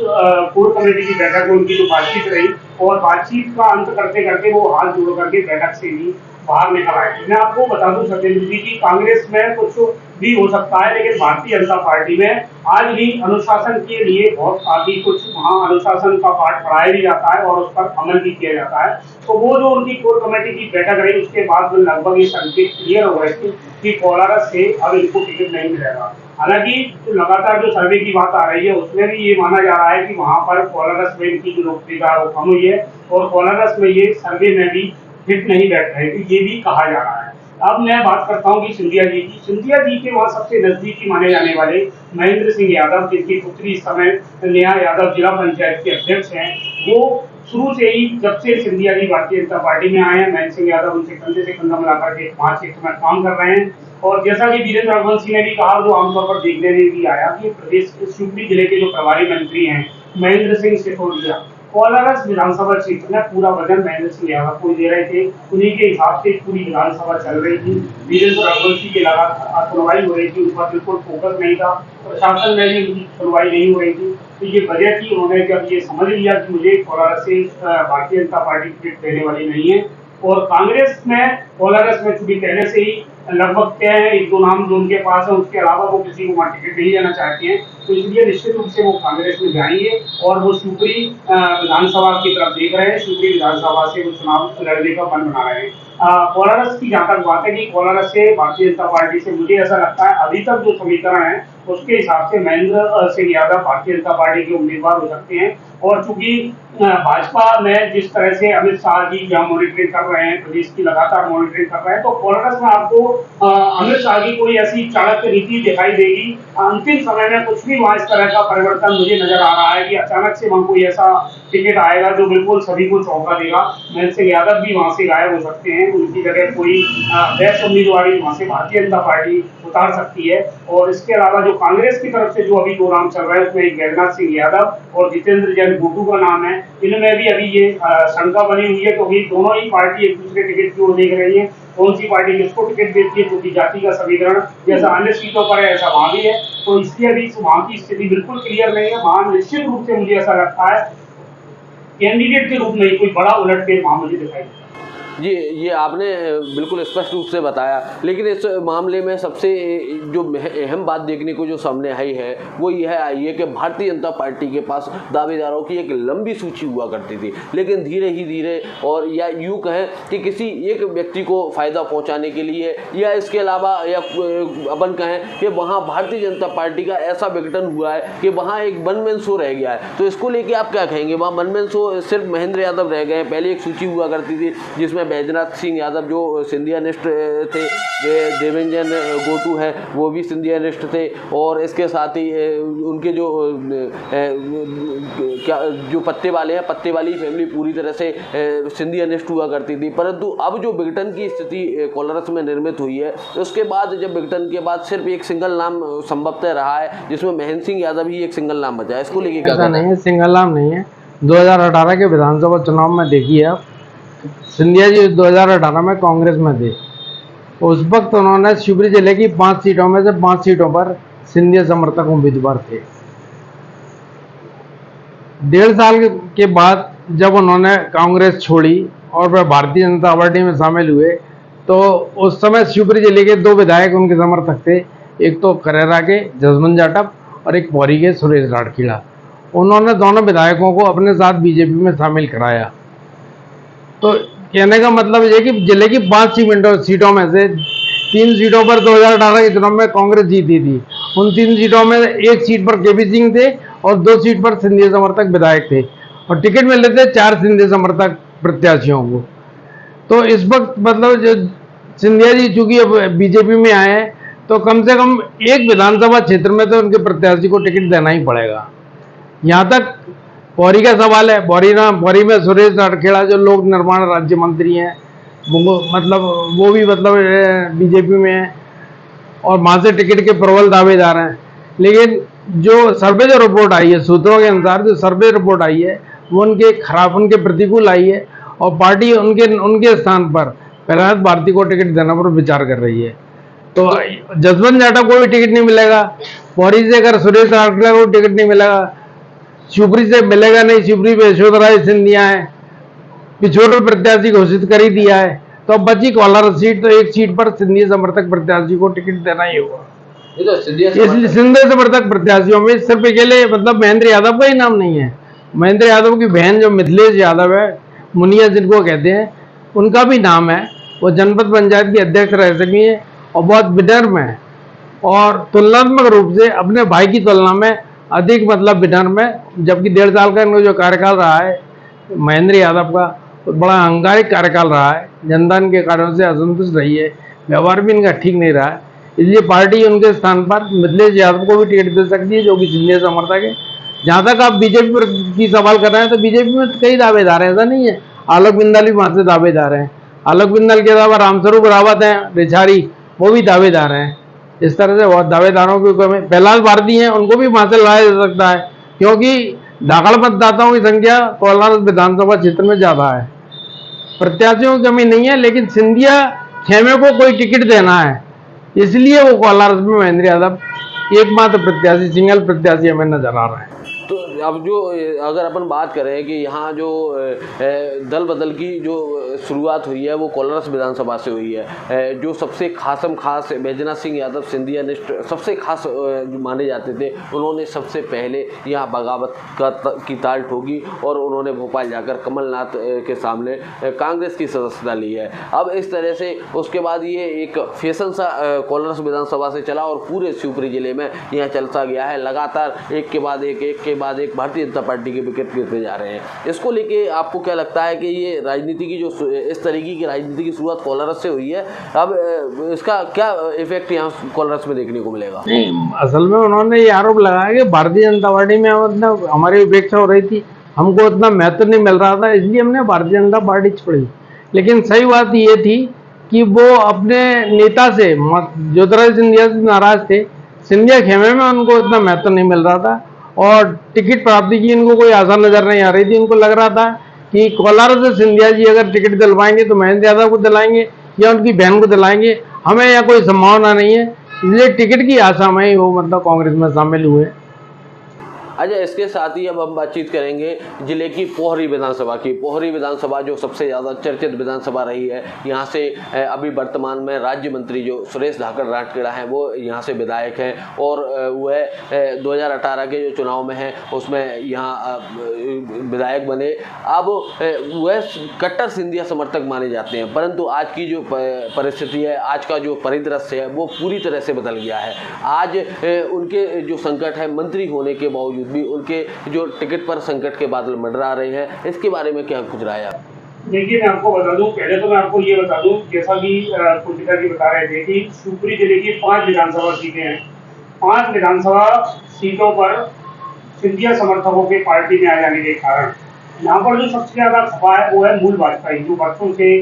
[SPEAKER 3] कोर कमेटी की बैठक में उनकी जो बातचीत रही, और बातचीत का अंत करते करते वो हाथ जोड़ करके बैठक से भी बाहर निकल आए थे। मैं आपको बता दूं सत्येंद्र जी की कांग्रेस में कुछ भी हो सकता है, लेकिन भारतीय जनता पार्टी में आज भी अनुशासन के लिए बहुत काफी कुछ वहाँ अनुशासन का पाठ पढ़ाया भी जाता है और उस पर अमल भी किया जाता है। तो वो जो उनकी कोर कमेटी की बैठक रही, उसके बाद लगभग ये संकेत क्लियर हो गए थे कि कोलारस से अब इनको टिकट नहीं मिलेगा। हालांकि लगातार जो सर्वे की बात आ रही है उसमें भी ये माना जा रहा है कि वहां पर कोलारस में इनकी जो लोकप्रियता है वो कम हुई है, और कोलारस में ये सर्वे में भी फिट नहीं बैठ रहे, ये भी कहा जा रहा है। अब मैं बात करता हूँ कि सिंधिया जी की। सिंधिया जी के वहाँ सबसे नजदीकी माने जाने वाले महेंद्र सिंह यादव, जिनकी पुत्री इस समय नेहा यादव जिला पंचायत के अध्यक्ष हैं, वो शुरू से ही जब से सिंधिया जी भारतीय जनता पार्टी में आए हैं, महेंद्र सिंह यादव उनसे कंधे से कंधा मिलाकर के 5 क्षेत्र में काम कर रहे हैं। और जैसा कि वीरेंद्र रघुवंशी ने भी कहा, जो आमतौर पर देखने में भी आया कि प्रदेश के शिवपुरी जिले के जो प्रभारी मंत्री हैं महेंद्र सिंह सिसोदिया, कोलारस विधानसभा क्षेत्र में पूरा वजन महेंद्र सिंह यादव को दे रहे थे। उन्हीं के हिसाब से पूरी विधानसभा चल रही थी। वीरेंद्र रघुवंशी की लगातार सुनवाई हो रही थी, उन पर बिल्कुल फोकस नहीं था, प्रशासन में भी उनकी सुनवाई नहीं हो रही थी। तो ये वजह थी, उन्होंने जब ये समझ लिया कि मुझे कोलारस से भारतीय जनता पार्टी टिकट देने वाली नहीं है, और कांग्रेस में कोलारस में चूंकि पहले से ही लगभग तय है, 1-2 नाम जो उनके पास है, उसके अलावा वो किसी को वहाँ टिकट नहीं देना चाहते हैं, तो इसलिए निश्चित रूप से वो कांग्रेस में जाएंगे और वो शिवपुरी विधानसभा की तरफ देख रहे हैं। शिवपुरी विधानसभा से वो चुनाव लड़ने का मन बना रहे हैं। कोलारस की जहाँ तक बात है कि कोलारस से भारतीय जनता पार्टी से मुझे ऐसा लगता है अभी तक जो समीकरण है उसके हिसाब से महेंद्र सिंह यादव भारतीय जनता पार्टी के उम्मीदवार हो सकते हैं। और चूंकि भाजपा में जिस तरह से अमित शाह जी जहाँ मॉनिटरिंग कर रहे हैं, प्रदेश की लगातार मॉनिटरिंग कर रहे हैं, तो कोलारस में आपको अमित शाह की कोई ऐसी चाणक्य नीति दिखाई देगी। अंतिम समय में कुछ भी वहाँ इस तरह का परिवर्तन मुझे नजर आ रहा है कि अचानक से वहाँ कोई ऐसा टिकट आएगा जो बिल्कुल सभी को चौंका देगा। महेंद्र सिंह यादव भी वहाँ से गायब हो सकते हैं, उनकी जगह कोई बेस्ट उम्मीदवार वहाँ से भारतीय जनता पार्टी उतार सकती है। और इसके अलावा जो कांग्रेस की तरफ से जो अभी 2 नाम चल रहे हैं, उसमें गैरनाथ सिंह यादव और जितेंद्र जैन गुड्डू का नाम है। इनमें भी अभी ये शंका बनी हुई है, क्योंकि दोनों ही पार्टी एक दूसरे टिकट की ओर देख रही है। कौन सी पार्टी किसको टिकट देती है, क्योंकि जाति का समीकरण जैसा अन्य सीटों पर है ऐसा वहां भी है, तो इसलिए अभी वहां की स्थिति बिल्कुल क्लियर नहीं है। वहां निश्चित रूप से मुझे ऐसा लगता है कैंडिडेट के रूप में कोई बड़ा उलटफेर वहां मुझे दिखाई देता है।
[SPEAKER 1] जी, ये आपने बिल्कुल स्पष्ट रूप से बताया, लेकिन इस मामले में सबसे जो अहम बात देखने को जो सामने आई है वो यह आई है कि भारतीय जनता पार्टी के पास दावेदारों की एक लंबी सूची हुआ करती थी, लेकिन धीरे ही धीरे, और या यूँ कहें कि किसी एक व्यक्ति को फ़ायदा पहुंचाने के लिए, या इसके अलावा या अपन कहें कि वहाँ भारतीय जनता पार्टी का ऐसा विघटन हुआ है कि वहाँ एक वन मैन शो रह गया है। तो इसको लेके आप क्या कहेंगे? वहाँ वन मैन शो सिर्फ महेंद्र यादव रह गए हैं। पहले एक सूची हुआ करती थी जिसमें जिसमें बैजनाथ सिंह यादव जो सिंधियानिस्ट थे, देवेंजन गोटू है वो भी सिंधियानिस्ट थे, और इसके साथ ही उनके जो पत्ते वाले हैं, पत्ते वाली फैमिली पूरी तरह से सिंधियानिस्ट हुआ करती थी। परंतु अब जो विघटन की स्थिति कोलारस में निर्मित हुई है, उसके बाद जब विघटन के बाद सिर्फ एक सिंगल नाम संभवतः रहा है, जिसमें महेंद्र सिंह यादव ही एक सिंगल नाम बचा है। इसको लेके क्या
[SPEAKER 2] नहीं है, सिंगल नाम नहीं है। 2018 के विधानसभा चुनाव में देखिए आप, सिंधिया जी 2018 में कांग्रेस में थे। उस वक्त उन्होंने शिवपुरी जिले की 5 सीटों में से 5 सीटों पर सिंधिया समर्थक उम्मीदवार थे। 1.5 साल के बाद जब उन्होंने कांग्रेस छोड़ी और वह भारतीय जनता पार्टी में शामिल हुए, तो उस समय शिवपुरी जिले के 2 विधायक उनके समर्थक थे। एक तो खरेरा के जसवंत जाटव और एक पौरी के सुरेश राठौड़। उन्होंने दोनों विधायकों को अपने साथ बीजेपी में शामिल कराया। तो कहने का मतलब ये कि जिले की 5 सीटों में से 3 सीटों पर 2018 के चुनाव में कांग्रेस जीती थी। उन 3 सीटों में 1 सीट पर केपी सिंह थे और 2 सीट पर सिंधिया समर्थक विधायक थे, और टिकट मिले थे 4 सिंधिया समर्थक प्रत्याशियों को। तो इस वक्त मतलब जो सिंधिया जी चूंकि अब बीजेपी में आए हैं, तो कम से कम एक विधानसभा क्षेत्र में तो उनके प्रत्याशी को टिकट देना ही पड़ेगा। यहाँ तक पौरी का सवाल है, पौरी में सुरेश राठौड़ जो लोक निर्माण राज्य मंत्री हैं, वो भी बीजेपी में है और वहाँ से टिकट के प्रबल दावेदार हैं। लेकिन जो रिपोर्ट आई है, सूत्रों के अनुसार जो सर्वे रिपोर्ट आई है, वो उनके प्रतिकूल आई है, और पार्टी उनके स्थान पर प्रहलाद भारती को टिकट देने पर विचार कर रही है। तो जसवंत जाटव को भी टिकट नहीं मिलेगा, पौरी से अगर सुरेश राठौड़ को टिकट नहीं मिलेगा, शिवपुरी से मिलेगा नहीं। शिवपुरी में यशोधराय सिंधिया है, पिछोर प्रत्याशी घोषित कर ही दिया है। तो अब बची कोलारस सीट, तो एक सीट पर सिंधिया समर्थक प्रत्याशी को टिकट देना ही होगा। इसलिए सिंधिया समर्थक प्रत्याशियों में सिर्फ अकेले महेंद्र यादव का ही नाम नहीं है। महेंद्र यादव की बहन जो मिथिलेश यादव है, मुनिया जिनको कहते हैं, उनका भी नाम है। वो जनपद पंचायत की अध्यक्ष रह सकी है और बहुत विनम्र है, और तुलनात्मक रूप से अपने भाई की तुलना में अधिक विनम्र है। जबकि 1.5 साल का इनका जो कार्यकाल रहा है महेंद्र यादव का, तो बड़ा अहंकारिक कार्यकाल रहा है। जनता इनके कार्यों से असंतुष्ट रही है, व्यवहार भी इनका ठीक नहीं रहा है। इसलिए पार्टी उनके स्थान पर मिथिलेश यादव को भी टिकट दे सकती है, जो कि सिंधिया समर्थक है। जहाँ तक आप बीजेपी की सवाल कर रहे हैं, तो बीजेपी में कई दावेदार हैं, ऐसा नहीं है। आलोक बिंदल भी वहाँ से दावेदार हैं। आलोक बिंदल के अलावा रामस्वरूप रावत हैं रिछारी, वो भी दावेदार हैं। इस तरह से बहुत दावेदारों की कमी। प्रहलाद भारती हैं, उनको भी वहाँ से लाया जा सकता है, क्योंकि दाखिल मतदाताओं की संख्या कोलारस विधानसभा क्षेत्र में ज़्यादा है। प्रत्याशियों की कमी नहीं है, लेकिन सिंधिया खेमे को कोई टिकट देना है, इसलिए वो कोलारस में महेंद्र यादव एकमात्र प्रत्याशी, सिंगल प्रत्याशी हमें नजर आ रहा है।
[SPEAKER 1] तो अब जो अगर अपन बात करें कि यहाँ जो दल बदल की जो शुरुआत हुई है वो कोलारस विधानसभा से हुई है। जो सबसे खास बैजनाथ सिंह यादव सिंधियानिस्ट सबसे खास माने जाते थे, उन्होंने सबसे पहले यहाँ बगावत की ताल ठोकी और उन्होंने भोपाल जाकर कमलनाथ के सामने कांग्रेस की सदस्यता ली है। अब इस तरह से उसके बाद ये एक फैशन सा कोलारस विधानसभा से चला और पूरे शिवपुरी जिले में यहाँ चलता गया है। लगातार एक के बाद एक भारतीय जनता पार्टी के विकेट गिरते जा रहे हैं। इसको लेके आपको क्या लगता है कि ये राजनीति की जो इस तरीके की राजनीति की शुरुआत कोलारस से हुई है, अब इसका क्या इफेक्ट यहाँ कोलारस में देखने को मिलेगा?
[SPEAKER 2] नहीं, असल में उन्होंने ये आरोप लगाया कि भारतीय जनता पार्टी में मतलब हमारी उपेक्षा हो रही थी, हमको उतना महत्व नहीं मिल रहा था, इसलिए हमने भारतीय जनता पार्टी छोड़ी। लेकिन सही बात ये थी कि वो अपने नेता से ज्योतिरादित्य सिंधिया से नाराज थे। सिंधिया खेमे में उनको उतना महत्व नहीं मिल रहा था और टिकट प्राप्ति की इनको कोई आसान नजर नहीं आ रही थी। इनको लग रहा था कि कोलारस से सिंधिया जी अगर टिकट दिलवाएंगे तो महेंद्र यादव को दिलाएंगे या उनकी बहन को दिलाएंगे, हमें यहाँ कोई संभावना नहीं है। इसलिए टिकट की आशा में ही वो कांग्रेस में शामिल हुए।
[SPEAKER 1] अच्छा, इसके साथ ही अब हम बातचीत करेंगे जिले की पोहरी विधानसभा की। पोहरी विधानसभा जो सबसे ज़्यादा चर्चित विधानसभा रही है, यहाँ से अभी वर्तमान में राज्य मंत्री जो सुरेश राठौड़ हैं वो यहाँ से विधायक हैं और वह 2018 के जो चुनाव में हैं उसमें यहाँ विधायक बने। अब वह कट्टर सिंधिया समर्थक माने जाते हैं, परंतु आज की जो परिस्थिति है, आज का जो परिदृश्य है वो पूरी तरह से बदल गया है। आज उनके जो संकट है, मंत्री होने के बावजूद भी उनके जो टिकट पर संकट के बादल मंडरा रहे हैं, इसके बारे में क्या कुछ राय है?
[SPEAKER 3] देखिए, मैं आपको बता दूं, पहले तो मैं आपको ये बता दूं, जैसा कि पुंजिका जी बता रहे थे कि शिवपुरी जिले की 5 विधानसभा सीटें हैं। 5 विधानसभा सीटों पर सिंधिया समर्थकों के पार्टी में आ जाने के कारण यहाँ पर जो सबसे ज्यादा खपा है वो है मूल भाजपा, जो बरसों से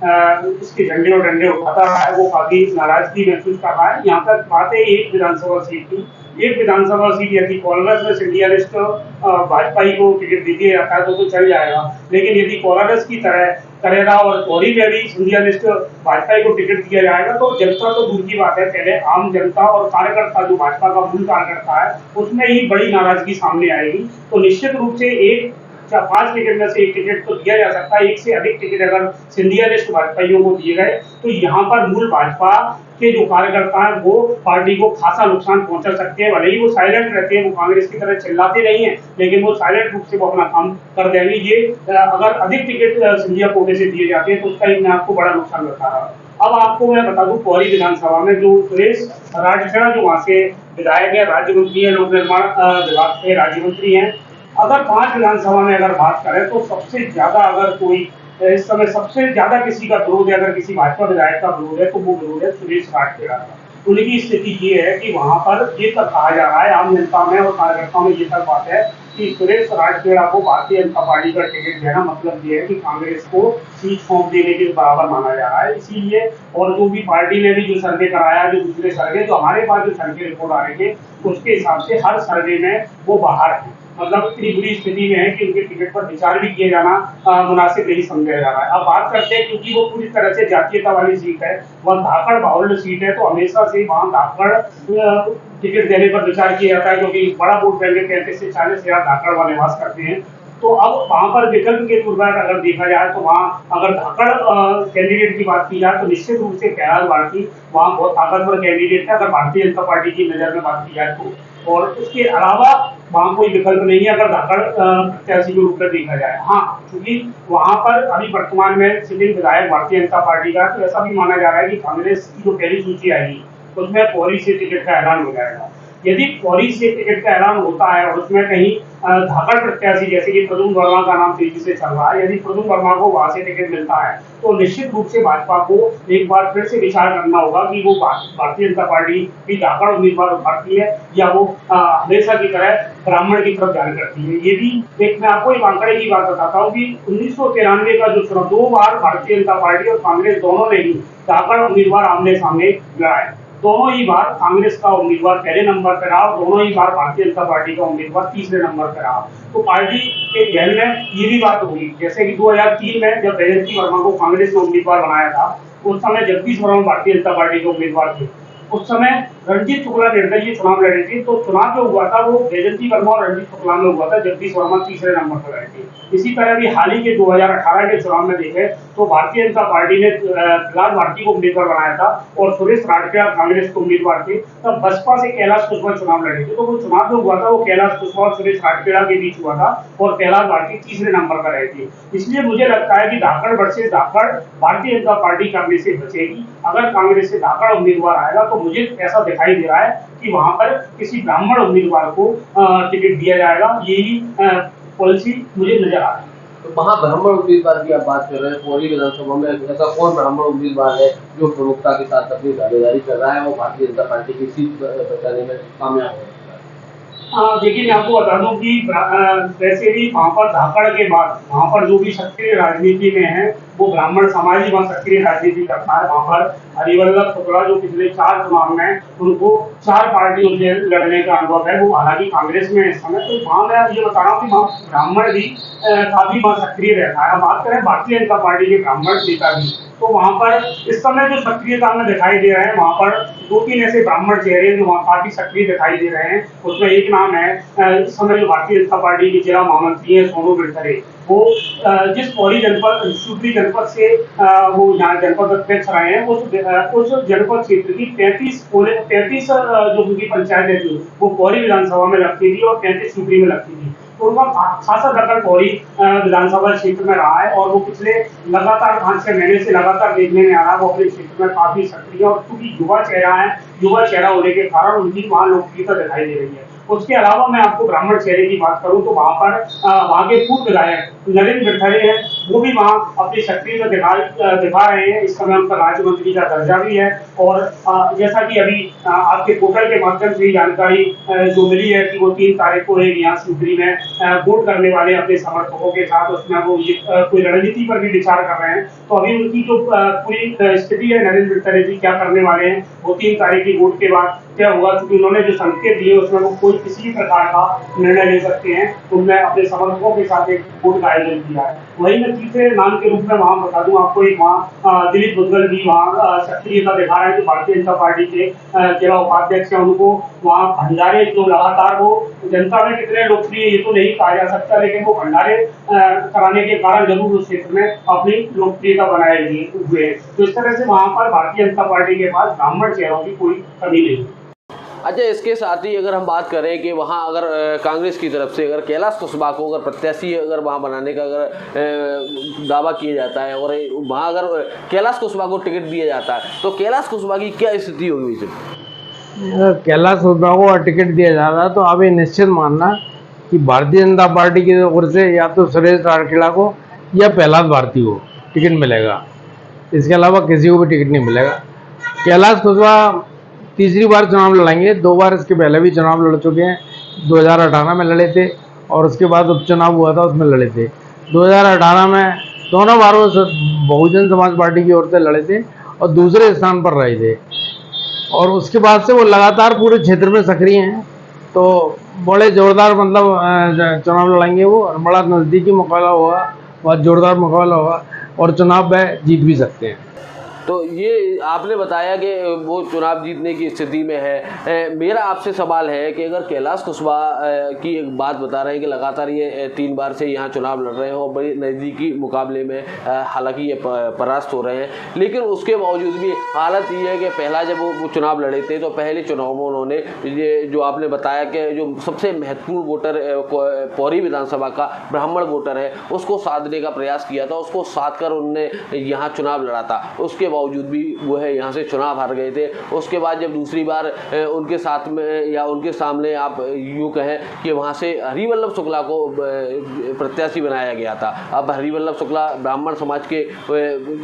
[SPEAKER 3] इसके झंडे और डंडे उठाता रहा है, वो काफी नाराजगी महसूस कर रहा है। यहाँ तक बात है एक विधानसभा सीट की, एक विधानसभा सीट यदि कांग्रेस में सिंधिया लिस्ट भाजपा ही को टिकट दे दिया जाता है तो चल जाएगा, लेकिन यदि कांग्रेस की तरह करेगा और पौरी में भी सिंधिया लिस्ट भाजपा को टिकट दिया जाएगा तो जनता तो दूर की बात है, पहले आम जनता और कार्यकर्ता जो भाजपा का मूल कार्यकर्ता है उसमें ही बड़ी नाराजगी सामने आएगी। तो निश्चित रूप से 5 टिकट में से 1 टिकट तो दिया जा सकता है। 1 से अधिक टिकट अगर सिंधिया लिस्ट भाजपाइयों को दिए गए तो यहाँ पर मूल भाजपा के जो कार्यकर्ता हैं वो पार्टी को खासा नुकसान पहुंचा सकते हैं। भले ही वो साइलेंट रहते हैं, वो कांग्रेस की तरह चिल्लाते नहीं है, लेकिन वो साइलेंट रूप से वो अपना काम कर देंगे। ये अगर अधिक टिकट सिंधिया कोटे से दिए जाते हैं तो उसका मैं आपको बड़ा नुकसान बता रहा हूँ। अब आपको मैं बता दूं, पौरी विधानसभा में जो सुरेश राठौड़ जो वहां से विधायक है, राज्य मंत्री है, लोक निर्माण विभाग के राज्य मंत्री हैं, अगर 5 विधानसभा में अगर बात करें तो सबसे ज्यादा अगर कोई इस समय सबसे ज्यादा किसी का विरोध है, अगर किसी भाजपा विधायक का विरोध है तो वो विरोध है सुरेश राठौड़ का। उनकी स्थिति ये है कि वहां पर ये तक कहा जा रहा है, आम जनता में और कार्यकर्ताओं में ये तक बात है कि सुरेश राठौड़ को भारतीय जनता पार्टी का टिकट देना मतलब ये है कि कांग्रेस को सीट सौंप देने के बराबर माना जा रहा है। इसीलिए और जो भी पार्टी ने भी जो सर्वे कराया, जो दूसरे सर्वे जो हमारे पास जो सर्वे रिपोर्ट आ रही है उसके हिसाब से हर सर्वे में वो बाहर है, मतलब इतनी बुरी स्थिति में है कि उनके टिकट पर विचार भी किया जाना मुनासिब नहीं समझा जा रहा है। अब बात करते हैं, क्योंकि वो पूरी तरह से जातीयता वाली सीट है, वह धाकड़ बाहुल्य सीट है, तो हमेशा से वहां धाकड़ टिकट देने पर विचार किया जाता है, क्योंकि बड़ा वोट बैंक 33 से 40 हजार धाकड़ वहां निवास करते हैं। तो अब वहां पर विकल्प के तौर पर अगर देखा जाए तो वहां अगर धाकड़ कैंडिडेट की बात की जाए तो निश्चित रूप से कैलाश भारती वहां बहुत ताकतवर कैंडिडेट है अगर भारतीय जनता पार्टी की नजर में बात की जाए तो, और उसके अलावा वहां कोई विकल्प नहीं है अगर धाकड़ प्रत्याशी के रूप में देखा जाए। हाँ, क्योंकि वहां पर अभी वर्तमान में सिटिंग विधायक भारतीय जनता पार्टी का, तो ऐसा भी माना जा रहा है कि कांग्रेस की जो पहली सूची आएगी उसमें पौरी से टिकट का ऐलान हो जाएगा। यदि पौरी से टिकट का ऐलान होता है और उसमें कहीं धाकड़ प्रत्याशी जैसे कि प्रद्युम्न वर्मा का नाम तेजी से चल रहा है, यदि प्रद्युम्न वर्मा को वहां से टिकट मिलता है तो निश्चित रूप से भाजपा को एक बार फिर से विचार करना होगा कि वो भारतीय जनता पार्टी भी धाकड़ उम्मीदवार उठाती है या वो हमेशा की तरह ब्राह्मण की तरफ ध्यान करती है। ये भी एक मैं आपको एक आंकड़े की बात बताता हूँ कि 1993 का जो चुनाव 2 बार भारतीय जनता पार्टी और कांग्रेस दोनों ने ही धाकड़ उम्मीदवार आमने सामने लड़ाए, दोनों ही बार कांग्रेस का उम्मीदवार पहले नंबर पर रहा, दोनों ही बार भारतीय जनता पार्टी का उम्मीदवार तीसरे नंबर पर रहा। तो पार्टी के जहन में ये भी बात हुई, जैसे कि 2003 में जब जयंती वर्मा को कांग्रेस ने उम्मीदवार बनाया था, उस समय जगदीश वर्मा भारतीय जनता पार्टी के उम्मीदवार थे। उस समय रणजीत शुक्ला निर्दलीय चुनाव लड़े थे, तो चुनाव जो हुआ था वो जयंती वर्मा और रणजीत शुक्ला में हुआ था, जगदीश वर्मा तीसरे नंबर पर लड़े थे। इसी तरह भी हाल ही के 2018 के चुनाव में देखे तो भारतीय जनता पार्टी ने कैलाश भारती को उम्मीदवार बनाया था और सुरेश राठौड़ कांग्रेस के उम्मीदवार थे। तब बसपा से कैलाश कुशवाहा चुनाव लड़े थे, तो वो चुनाव जो हुआ था वो कैलाश कुशवाहा और सुरेश राठौड़ के बीच हुआ था और कैलाश भारती तीसरे नंबर पर रहे थे। इसलिए मुझे लगता है कि धाकड़ वर्सेस धाकड़ भारतीय जनता पार्टी कांग्रेस से बचेगी। अगर कांग्रेस से धाकड़ उम्मीदवार आएगा तो मुझे ऐसा दिखाई दे रहा है कि वहां पर किसी ब्राह्मण उम्मीदवार को टिकट दिया जाएगा, यही पॉलिसी मुझे नजर आ रही है।
[SPEAKER 1] तो वहाँ ब्राह्मण उम्मीदवार की आप बात कर रहे हैं, पौरी विधानसभा में ऐसा कौन ब्राह्मण उम्मीदवार है जो प्रमुखता के साथ अपनी दावेदारी कर रहा है और भारतीय जनता पार्टी की सीट बचाने में कामयाब हो?
[SPEAKER 3] देखिए, मैं आपको बता दूं कि वैसे भी वहां पर धाकड़ के बाद वहां पर जो भी सक्रिय राजनीति में है वो ब्राह्मण समाज ही वहाँ सक्रिय राजनीति करता है। वहां पर हरिवल्लभ शुक्ला जो पिछले 4 चुनाव में उनको 4 पार्टियों से लड़ने का अनुभव है, वो हालांकि कांग्रेस में इस समय, तो वहां मैं ये बता रहा हूँ कि वहाँ ब्राह्मण भी काफी वहाँ सक्रिय रहता है। बात करें भारतीय जनता पार्टी के ब्राह्मण नेता की, तो वहां पर इस समय जो सक्रियता में दिखाई दे रहे हैं, वहां पर 2-3 ऐसे ब्राह्मण चेहरे जो वहाँ काफी सक्रिय दिखाई दे रहे हैं। उसमें एक नाम है इस समय जो भारतीय जनता पार्टी के जिला महामंत्री है सोनू बिरथरे, वो जिस पौड़ी जनपद शिवपुरी जनपद से वो यहाँ जनपद अध्यक्ष रहे हैं, उस जनपद क्षेत्र की 33 जो उनकी पंचायतें थी वो पौड़ी विधानसभा में लगती थी और 33 शिवपुरी में लगती थी। तो उनका खासा दखल पौड़ी विधानसभा क्षेत्र में रहा है और वो पिछले लगातार 5-6 महीने से लगातार देखने में आ रहा है, वो अपने क्षेत्र में काफी सक्रिय और क्योंकि युवा चेहरा है, युवा चेहरा होने के कारण उनकी वहाँ लोकप्रियता दिखाई दे रही है। उसके अलावा मैं आपको ब्राह्मण चेहरे की बात करूं तो वहां पर वहां के पूर्व विधायक नरेंद्र बिरथरे हैं, वो भी वहां अपनी शक्ति दिखा रहे हैं। इस समय उनका राज्य मंत्री का दर्जा भी है और जैसा कि अभी आपके पोर्टल के माध्यम से जानकारी जो मिली है कि वो 3 तारीख को यहाँ शिवपुरी में वोट करने वाले अपने समर्थकों के साथ, उसमें वो कोई रणनीति पर भी विचार कर रहे हैं। तो अभी उनकी जो पूरी स्थिति है, नरेंद्र बिरथरे जी क्या करने वाले हैं, वो 3 तारीख की वोट के बाद क्या हुआ, क्योंकि उन्होंने जो संकेत दिए उसमें वो कोई किसी भी प्रकार का निर्णय ले सकते हैं। उन्होंने अपने समर्थकों के साथ एक वोट का आयोजन किया है। वही मैं तीसरे नाम के रूप में वहां बता दूं आपको, एक वहाँ दिलीप बुद्धल भी वहाँ सक्रियता दिखा रहे हैं, जो भारतीय जनता पार्टी के जिला उपाध्यक्ष हैं। उनको वहाँ भंडारे जो लगातार वो जनता में कितने लोकप्रिय ये तो नहीं कहा जा सकता, लेकिन वो भंडारे कराने के कारण जरूर उस क्षेत्र में अपनी लोकप्रियता बनाए हुए हैं। तो इस तरह से वहां पर भारतीय जनता पार्टी के पास ब्राह्मण चेहरों की कोई कमी नहीं है।
[SPEAKER 1] अच्छा, इसके साथ ही अगर हम बात करें कि वहाँ अगर कांग्रेस की तरफ से अगर कैलाश कुशवाहा को अगर प्रत्याशी अगर वहाँ बनाने का अगर दावा किया जाता है और वहाँ अगर कैलाश कुशवाहा को टिकट दिया जाता है तो कैलाश कुशवाहा की क्या स्थिति होगी?
[SPEAKER 2] कैलाश कुशवाहा को टिकट दिया जा रहा है तो आप ये निश्चित मानना कि भारतीय जनता पार्टी की ओर से या तो सुरेश राठौड़ को या प्रहलाद भारती को टिकट मिलेगा, इसके अलावा किसी को भी टिकट नहीं मिलेगा। कैलाश कुशवाहा तीसरी बार चुनाव लड़ेंगे, 2 बार इसके पहले भी चुनाव लड़ चुके हैं। 2018 में लड़े थे और उसके बाद उपचुनाव हुआ था, उसमें लड़े थे। 2018 में दोनों बारों बहुजन समाज पार्टी की ओर से लड़े थे और दूसरे स्थान पर रहे थे और उसके बाद से वो लगातार पूरे क्षेत्र में सक्रिय हैं। तो बड़े जोरदार मतलब चुनाव लड़ेंगे वो, बड़ा नज़दीकी मुकाबला होगा, बहुत जोरदार मुकाबला होगा और चुनाव में जीत भी सकते हैं।
[SPEAKER 1] तो ये आपने बताया कि वो चुनाव जीतने की स्थिति में है। मेरा आपसे सवाल है कि अगर कैलाश कुशवाहा की एक बात बता रहे हैं कि लगातार ये 3 बार से यहाँ चुनाव लड़ रहे हैं और बड़ी नज़दीकी मुकाबले में हालांकि ये परास्त हो रहे हैं, लेकिन उसके बावजूद भी हालत ये है कि पहला जब वो चुनाव लड़े थे तो पहले चुनाव में उन्होंने ये जो आपने बताया कि जो सबसे महत्वपूर्ण वोटर पौरी विधानसभा का ब्राह्मण वोटर है उसको साधने का प्रयास किया था, उसको साध कर उन्होंने यहाँ चुनाव लड़ा था। उसके बावजूद भी वो है यहाँ से चुनाव हार गए थे। उसके बाद जब दूसरी बार उनके साथ में या उनके सामने आप यूँ कहें कि वहाँ से हरिवल्लभ शुक्ला को प्रत्याशी बनाया गया था। अब हरिवल्लभ शुक्ला ब्राह्मण समाज के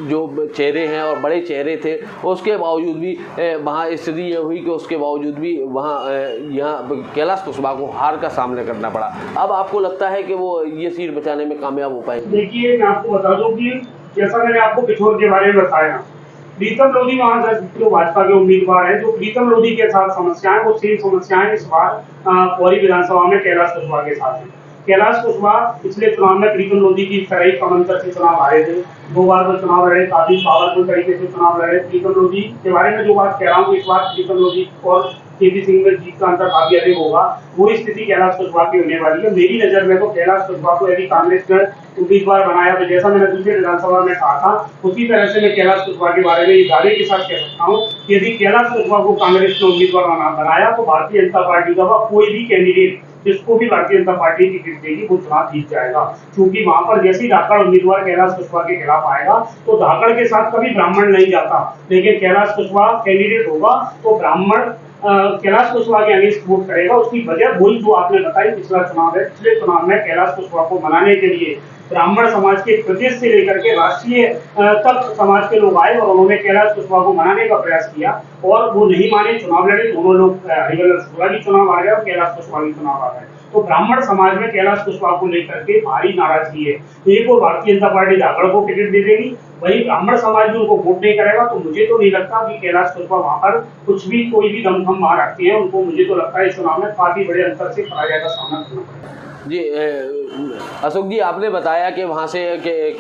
[SPEAKER 1] जो चेहरे हैं और बड़े चेहरे थे, उसके बावजूद भी वहाँ स्थिति ये हुई कि उसके बावजूद भी वहाँ यहाँ कैलाश कुशवाहा को हार का सामना करना पड़ा। अब आपको लगता है कि वो ये सीट बचाने में कामयाब हो पाएंगे?
[SPEAKER 3] देखिए, मैं आपको बता दूं कि जैसा मैंने आपको पिछोर के बारे में बताया, प्रीतम लोधी वहां से जो भाजपा के उम्मीदवार है, जो प्रीतम लोधी के साथ समस्याएं, वो सेम समस्याएं इस बार पौरी विधानसभा में कैलाश कुशवाहा के साथ है। कैलाश कुशवाहा पिछले चुनाव में प्रीतम लोधी की तरह ही कमंतर से चुनाव हारे थे। 2 बार वो चुनाव लड़े, काफी पावरफुल तरीके से चुनाव लड़े। प्रीतम लोधी के बारे में जो बात कह रहा हूँ, इस बार प्रीतम लोधी और केपी सिंह में जीत का अंतर काफी अधिक होगा। वही स्थिति कैलाश कुशवाहा की होने वाली है। मेरी नजर में तो कैलाश कुशवाहा को यदि कांग्रेस ने उम्मीदवार बनाया तो जैसा मैंने दूसरे विधानसभा में कहा था, उसी तरह से मैं कैलाश कुशवाहा के बारे में ये दावे के साथ कह सकता हूँ कि यदि कैलाश कुशवाहा को कांग्रेस ने उम्मीदवार बनाया तो भारतीय जनता पार्टी का कोई भी कैंडिडेट जिसको भी भारतीय जनता पार्टी टिकट देगी वो चुनाव जीत जाएगा। क्योंकि वहां पर जैसे ही धाकड़ उम्मीदवार कैलाश कुशवाहा के खिलाफ आएगा तो धाकड़ के साथ कभी ब्राह्मण नहीं जाता, लेकिन कैलाश कुशवाहा कैंडिडेट होगा तो ब्राह्मण कैलाश कुशवाहा के अगेंस्ट वोट करेगा। उसकी वजह वही जो आपने बताई, पिछला चुनाव है। पिछले चुनाव में कैलाश कुशवाहा को मनाने के लिए ब्राह्मण समाज के प्रदेश से लेकर के राष्ट्रीय तक समाज के लोग आए और उन्होंने कैलाश कुशवाहा को मनाने का प्रयास किया और वो नहीं माने, चुनाव लड़े। दोनों लोग हरिवल्लभ शुक्ला की चुनाव आ गए और कैलाश कुशवाहा की चुनाव आ गए। तो ब्राह्मण समाज में कैलाश कुशवाहा को लेकर के भारी नाराजगी है। एक और भारतीय जनता पार्टी धाकड़ को टिकट दे देगी, वही ब्राह्मण समाज भी उनको वोट नहीं करेगा। तो मुझे तो नहीं लगता कि कैलाश कुशवाहा वहां पर कुछ भी कोई भी दमखम वहां रखते हैं। उनको मुझे तो लगता है इस चुनाव में काफी बड़े अंतर से पराजय का सामना करना पड़ेगा।
[SPEAKER 1] जी अशोक जी, आपने बताया कि वहाँ से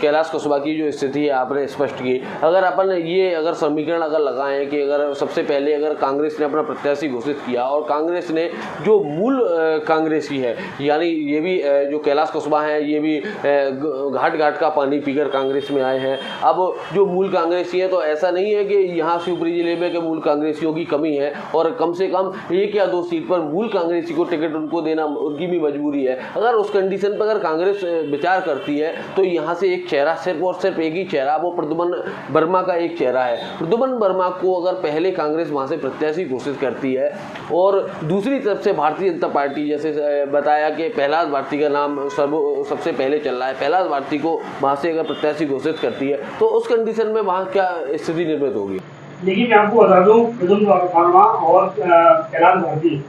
[SPEAKER 1] कैलाश कुशवाहा की जो स्थिति है आपने स्पष्ट की। अगर अपन ये अगर समीकरण अगर लगाएं कि अगर सबसे पहले अगर कांग्रेस ने अपना प्रत्याशी घोषित किया और कांग्रेस ने जो मूल कांग्रेसी है, यानी ये भी जो कैलाश कुशवाहा है ये भी घाट घाट का पानी पीकर कांग्रेस में आए हैं। अब जो मूल कांग्रेसी है तो ऐसा नहीं है कि यहाँ शिवपुरी जिले में के मूल कांग्रेसियों की कमी है और कम से कम 1 या 2 सीट पर मूल कांग्रेसी को टिकट उनको देना उनकी भी मजबूरी है। अगर उस कंडीशन पर अगर कांग्रेस विचार करती है तो यहाँ से एक चेहरा, सिर्फ और सिर्फ एक ही चेहरा, वो प्रद्युम्न वर्मा का एक चेहरा है। प्रद्युम्न वर्मा को अगर पहले कांग्रेस वहाँ से प्रत्याशी घोषित करती है और दूसरी तरफ से भारतीय जनता पार्टी, जैसे बताया कि प्रहलाद भारती का नाम सबसे पहले चल रहा है, प्रहलाद भारती को वहाँ से अगर प्रत्याशी घोषित करती है तो उस कंडीशन में वहाँ क्या स्थिति निर्मित होगी?
[SPEAKER 3] देखिए, मैं आपको बता दूं, प्रद्युम्न वर्मा और प्रहलाद भारती,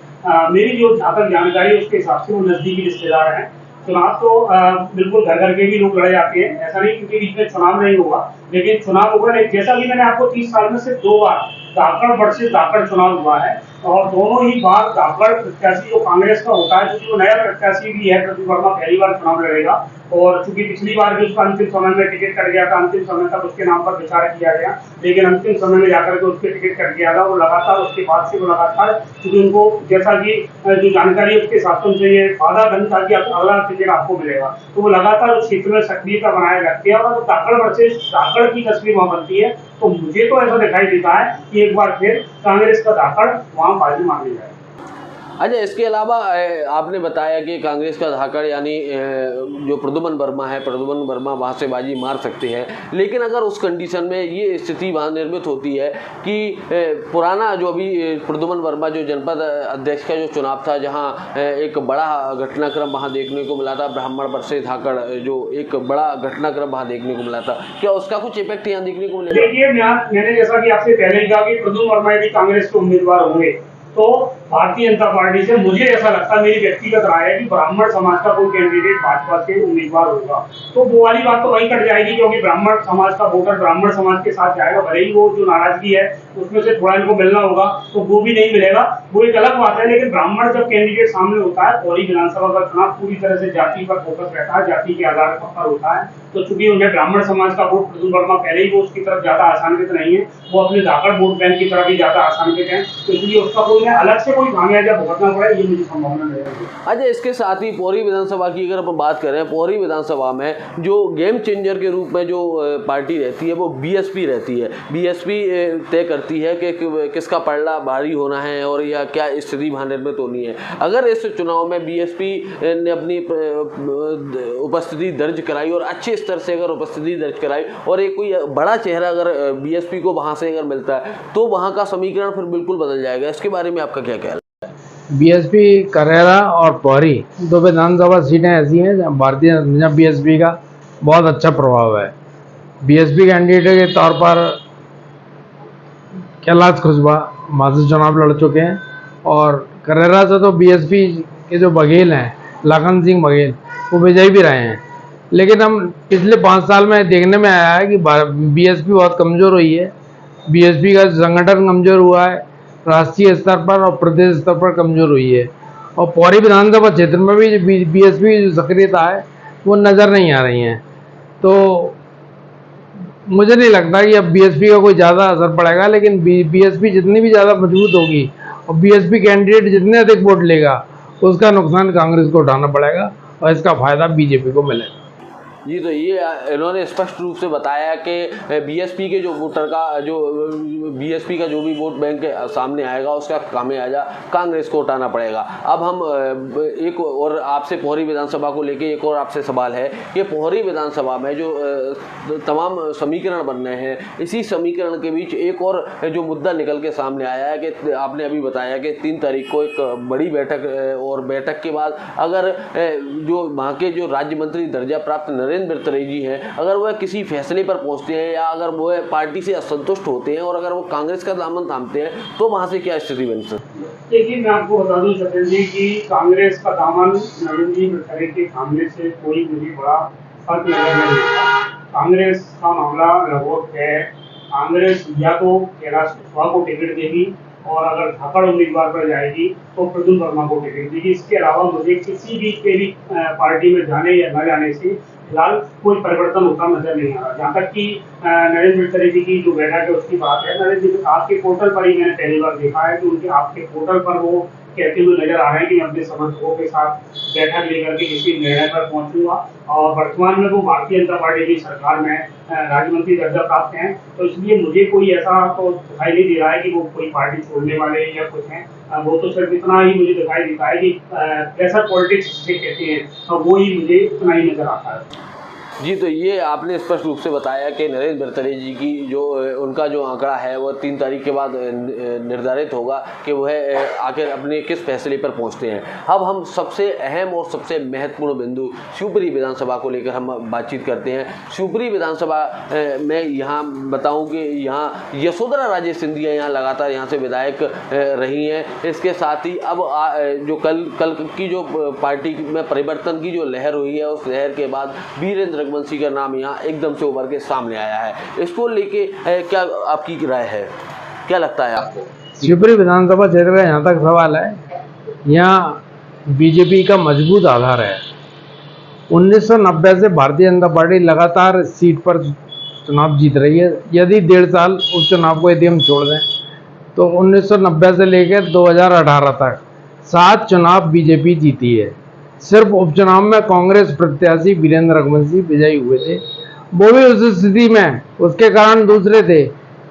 [SPEAKER 3] मेरी जो जहाँ तक जानकारी है उसके हिसाब से वो नजदीकी रिश्तेदार हैं। चुनाव तो बिल्कुल घर घर के भी लोग लड़े जाते हैं, ऐसा नहीं क्योंकि बीच में चुनाव नहीं होगा, लेकिन चुनाव होगा। जैसा कि मैंने आपको 30 साल में से 2 बार धाकड़ वर्सेस धाकड़ चुनाव हुआ है और दोनों ही बार धाकड़ प्रत्याशी जो कांग्रेस का होता है, क्योंकि वो नया प्रत्याशी भी है, प्रद्युम्न वर्मा पहली बार चुनाव लड़ेगा और चूंकि पिछली बार भी उसका अंतिम समय में टिकट कट गया था, अंतिम समय तक उसके नाम पर विचार किया गया, लेकिन अंतिम समय में जाकर के उसके टिकट कट गया था। वो लगातार उसके बाद से वो लगातार, क्योंकि उनको जैसा कि जो जानकारी है उसके हिसाब से उनसे ये वादा बन था कि अगला टिकट आपको मिलेगा, तो वो लगातार उस क्षेत्र में सक्रियता बनाए रखते हैं। और अगर धाकड़ वर्सेस धाकड़ की तस्वीर वहां बनती है तो मुझे तो ऐसा दिखाई देता है कि एक बार फिर कांग्रेस का धाकड़ वहां बाजी मारने जाए।
[SPEAKER 1] अच्छा, इसके अलावा आपने बताया कि कांग्रेस का धाकड़ यानी जो प्रद्युम्न वर्मा है, प्रद्युम्न वर्मा वहाँ से बाजी मार सकते हैं, लेकिन अगर उस कंडीशन में ये स्थिति वहाँ निर्मित होती है कि पुराना जो अभी प्रद्युम्न वर्मा जो जनपद अध्यक्ष का जो चुनाव था, जहाँ एक बड़ा घटनाक्रम वहाँ देखने को मिला था, ब्राह्मण वर्सेस धाकड़, जो एक बड़ा घटनाक्रम वहाँ देखने को मिला था, क्या उसका कुछ इफेक्ट यहाँ देखने को मिलेगा?
[SPEAKER 3] देखिए, मैंने जैसा कि आपसे पहले ही कहा कि प्रद्युम्न वर्मा यदि कांग्रेस के उम्मीदवार होंगे तो भारतीय जनता पार्टी से मुझे ऐसा लगता है, मेरी व्यक्तिगत राय है कि ब्राह्मण समाज का कोई कैंडिडेट भाजपा से उम्मीदवार होगा तो वो वाली बात तो वही कट जाएगी, क्योंकि ब्राह्मण समाज का वोटर ब्राह्मण समाज के साथ जाएगा। भले ही वो जो नाराजगी है उसमें से थोड़ा इनको मिलना होगा तो वो भी नहीं मिलेगा, वो एक अलग बात है। लेकिन ब्राह्मण जब कैंडिडेट सामने होता है, पौड़ी विधानसभा का चुनाव पूरी तरह से जाति पर फोकस रहता है, जाति के आधार पर होता है, तो चूंकि उन्हें ब्राह्मण समाज का वोट प्रद्युम्न वर्मा पहले ही वो उसकी तरफ ज्यादा आसान्वित नहीं है, वो अपने धाकड़ वोट बैंक की तरफ भी ज्यादा आसान्वित है, तो इसलिए उसका कोई अलग से कोई खामियाजा भुगतना पड़े ये मुझे संभावना नहीं है।
[SPEAKER 1] अच्छा, इसके साथ ही पौड़ी विधानसभा की अगर अपन बात करें, पौड़ी विधानसभा में जो गेम चेंजर के रूप में जो पार्टी रहती है वो बीएसपी रहती है। बीएसपी तय करती है कि किसका पलड़ा भारी होना है और या क्या स्थिति वहाँ निर्मित होनी है। अगर इस चुनाव में बीएसपी ने अपनी उपस्थिति दर्ज कराई और अच्छे स्तर से अगर उपस्थिति दर्ज कराई और एक कोई बड़ा चेहरा अगर बीएसपी को वहाँ से अगर मिलता है तो वहाँ का समीकरण फिर बिल्कुल बदल जाएगा। इसके बारे में आपका क्या ख्याल है?
[SPEAKER 2] बीएसपी करेरा और पौरी 2 विधानसभा सीटें ऐसी हैं जहाँ भारतीय जनता बीएसपी का बहुत अच्छा प्रभाव है। बीएसपी कैंडिडेट के तौर पर कैलाश खुशबा वहाँ से चुनाव लड़ चुके हैं और करेरा से तो बीएसपी के जो बघेल हैं, लखन सिंह बघेल, वो विजयी भी रहे हैं। लेकिन हम पिछले 5 साल में देखने में आया है कि बीएसपी बहुत कमज़ोर हुई है। बीएसपी का संगठन कमज़ोर हुआ है, राष्ट्रीय स्तर पर और प्रदेश स्तर पर कमज़ोर हुई है और पौड़ी विधानसभा क्षेत्र में भी बीएसपी की जो सक्रियता है वो नज़र नहीं आ रही है। तो मुझे नहीं लगता कि अब बीएसपी का कोई ज़्यादा असर पड़ेगा, लेकिन बीएसपी जितनी भी ज़्यादा मजबूत होगी और बीएसपी कैंडिडेट जितने अधिक वोट लेगा उसका नुकसान कांग्रेस को उठाना पड़ेगा और इसका फ़ायदा बीजेपी को मिलेगा।
[SPEAKER 1] जी, तो ये इन्होंने स्पष्ट रूप से बताया कि बीएसपी के जो वोटर का जो बीएसपी का जो भी वोट बैंक के सामने आएगा उसका खामियाजा कांग्रेस को उठाना पड़ेगा। अब हम एक और आपसे पौड़ी विधानसभा को लेके एक और आपसे सवाल है कि पौड़ी विधानसभा में जो तमाम समीकरण बन रहे हैं, इसी समीकरण के बीच एक और जो मुद्दा निकल के सामने आया है कि आपने अभी बताया कि 3 तारीख को एक बड़ी बैठक और बैठक के बाद अगर जो वहाँ के जो राज्य मंत्री दर्जा प्राप्त नरेंद्र बिरतरे जी हैं, अगर वह किसी फैसले पर पहुंचते हैं या अगर वो पार्टी से असंतुष्ट होते हैं और अगर वो कांग्रेस का दामन थामते हैं तो वहां से क्या स्थिति बन सकती है?
[SPEAKER 3] देखिए, मैं आपको बता दूं सत्येंद्र जी कि कांग्रेस का दामन नरेंद्र बिरतरे के थामने से कोई मुझे बड़ा फर्क नजर नहीं आता। कांग्रेस का मामला लगभग है, कांग्रेस या तो कैलाश खुशवा को टिकट देगी और अगर धाकड़ उम्मीदवार पर जाएगी तो प्रद्युम्न वर्मा को टिकट देगी। इसके अलावा मुझे किसी भी पार्टी में जाने या न जाने से फिलहाल कोई परिवर्तन होता नजर नहीं आ रहा। जहाँ तक कि नरेंद्र बिरतरे जी की जो बैठक है उसकी बात है, नरेंद्र आपके पोर्टल पर ही मैंने पहली बार देखा है कि उनके आपके पोर्टल पर वो कहते हुए नजर आ रहे हैं कि मैं अपने समर्थकों के साथ बैठक लेकर के किसी निर्णय पर पहुंचूंगा। और वर्तमान में वो भारतीय जनता पार्टी की सरकार में राज्य मंत्री दर्जा प्राप्त हैं, तो इसलिए मुझे कोई ऐसा तो दिखाई नहीं दे रहा है कि वो कोई पार्टी छोड़ने वाले या कुछ हैं। वो तो सिर्फ इतना ही मुझे दिखाई देता है कि प्रेशर पॉलिटिक्स जिसे कहते हैं, वो ही मुझे इतना ही नजर आता है।
[SPEAKER 1] जी, तो ये आपने स्पष्ट रूप से बताया कि नरेंद्र बरतड़े जी की जो उनका जो आंकड़ा है वो 3 तारीख के बाद निर्धारित होगा कि वह आखिर अपने किस फैसले पर पहुंचते हैं। अब हम सबसे अहम और सबसे महत्वपूर्ण बिंदु शिवपुरी विधानसभा को लेकर हम बातचीत करते हैं। शिवपुरी विधानसभा में यहाँ बताऊँ कि यहाँ यशोधरा राजे सिंधिया यहाँ लगातार यहाँ से विधायक रही हैं। इसके साथ ही अब जो कल की जो पार्टी में परिवर्तन की जो लहर हुई है, उस लहर के बाद वीरेंद्र रघुवंशी का नाम यहाँ एकदम से उभर के सामने आया है। इसको लेके क्या आपकी राय है, क्या लगता है आपको?
[SPEAKER 2] शिवपुरी विधानसभा क्षेत्र का यहाँ तक सवाल है, यहाँ बीजेपी का मजबूत आधार है। 1990 से भारतीय जनता पार्टी लगातार सीट पर चुनाव जीत रही है। यदि 1.5 साल उपचुनाव को यदि हम छोड़ दें तो 1990 से लेकर 2018 तक 7 चुनाव बीजेपी जीती है। सिर्फ उपचुनाव में कांग्रेस प्रत्याशी वीरेंद्र रघुवंशी विजयी हुए थे, वो भी उस स्थिति में उसके कारण दूसरे थे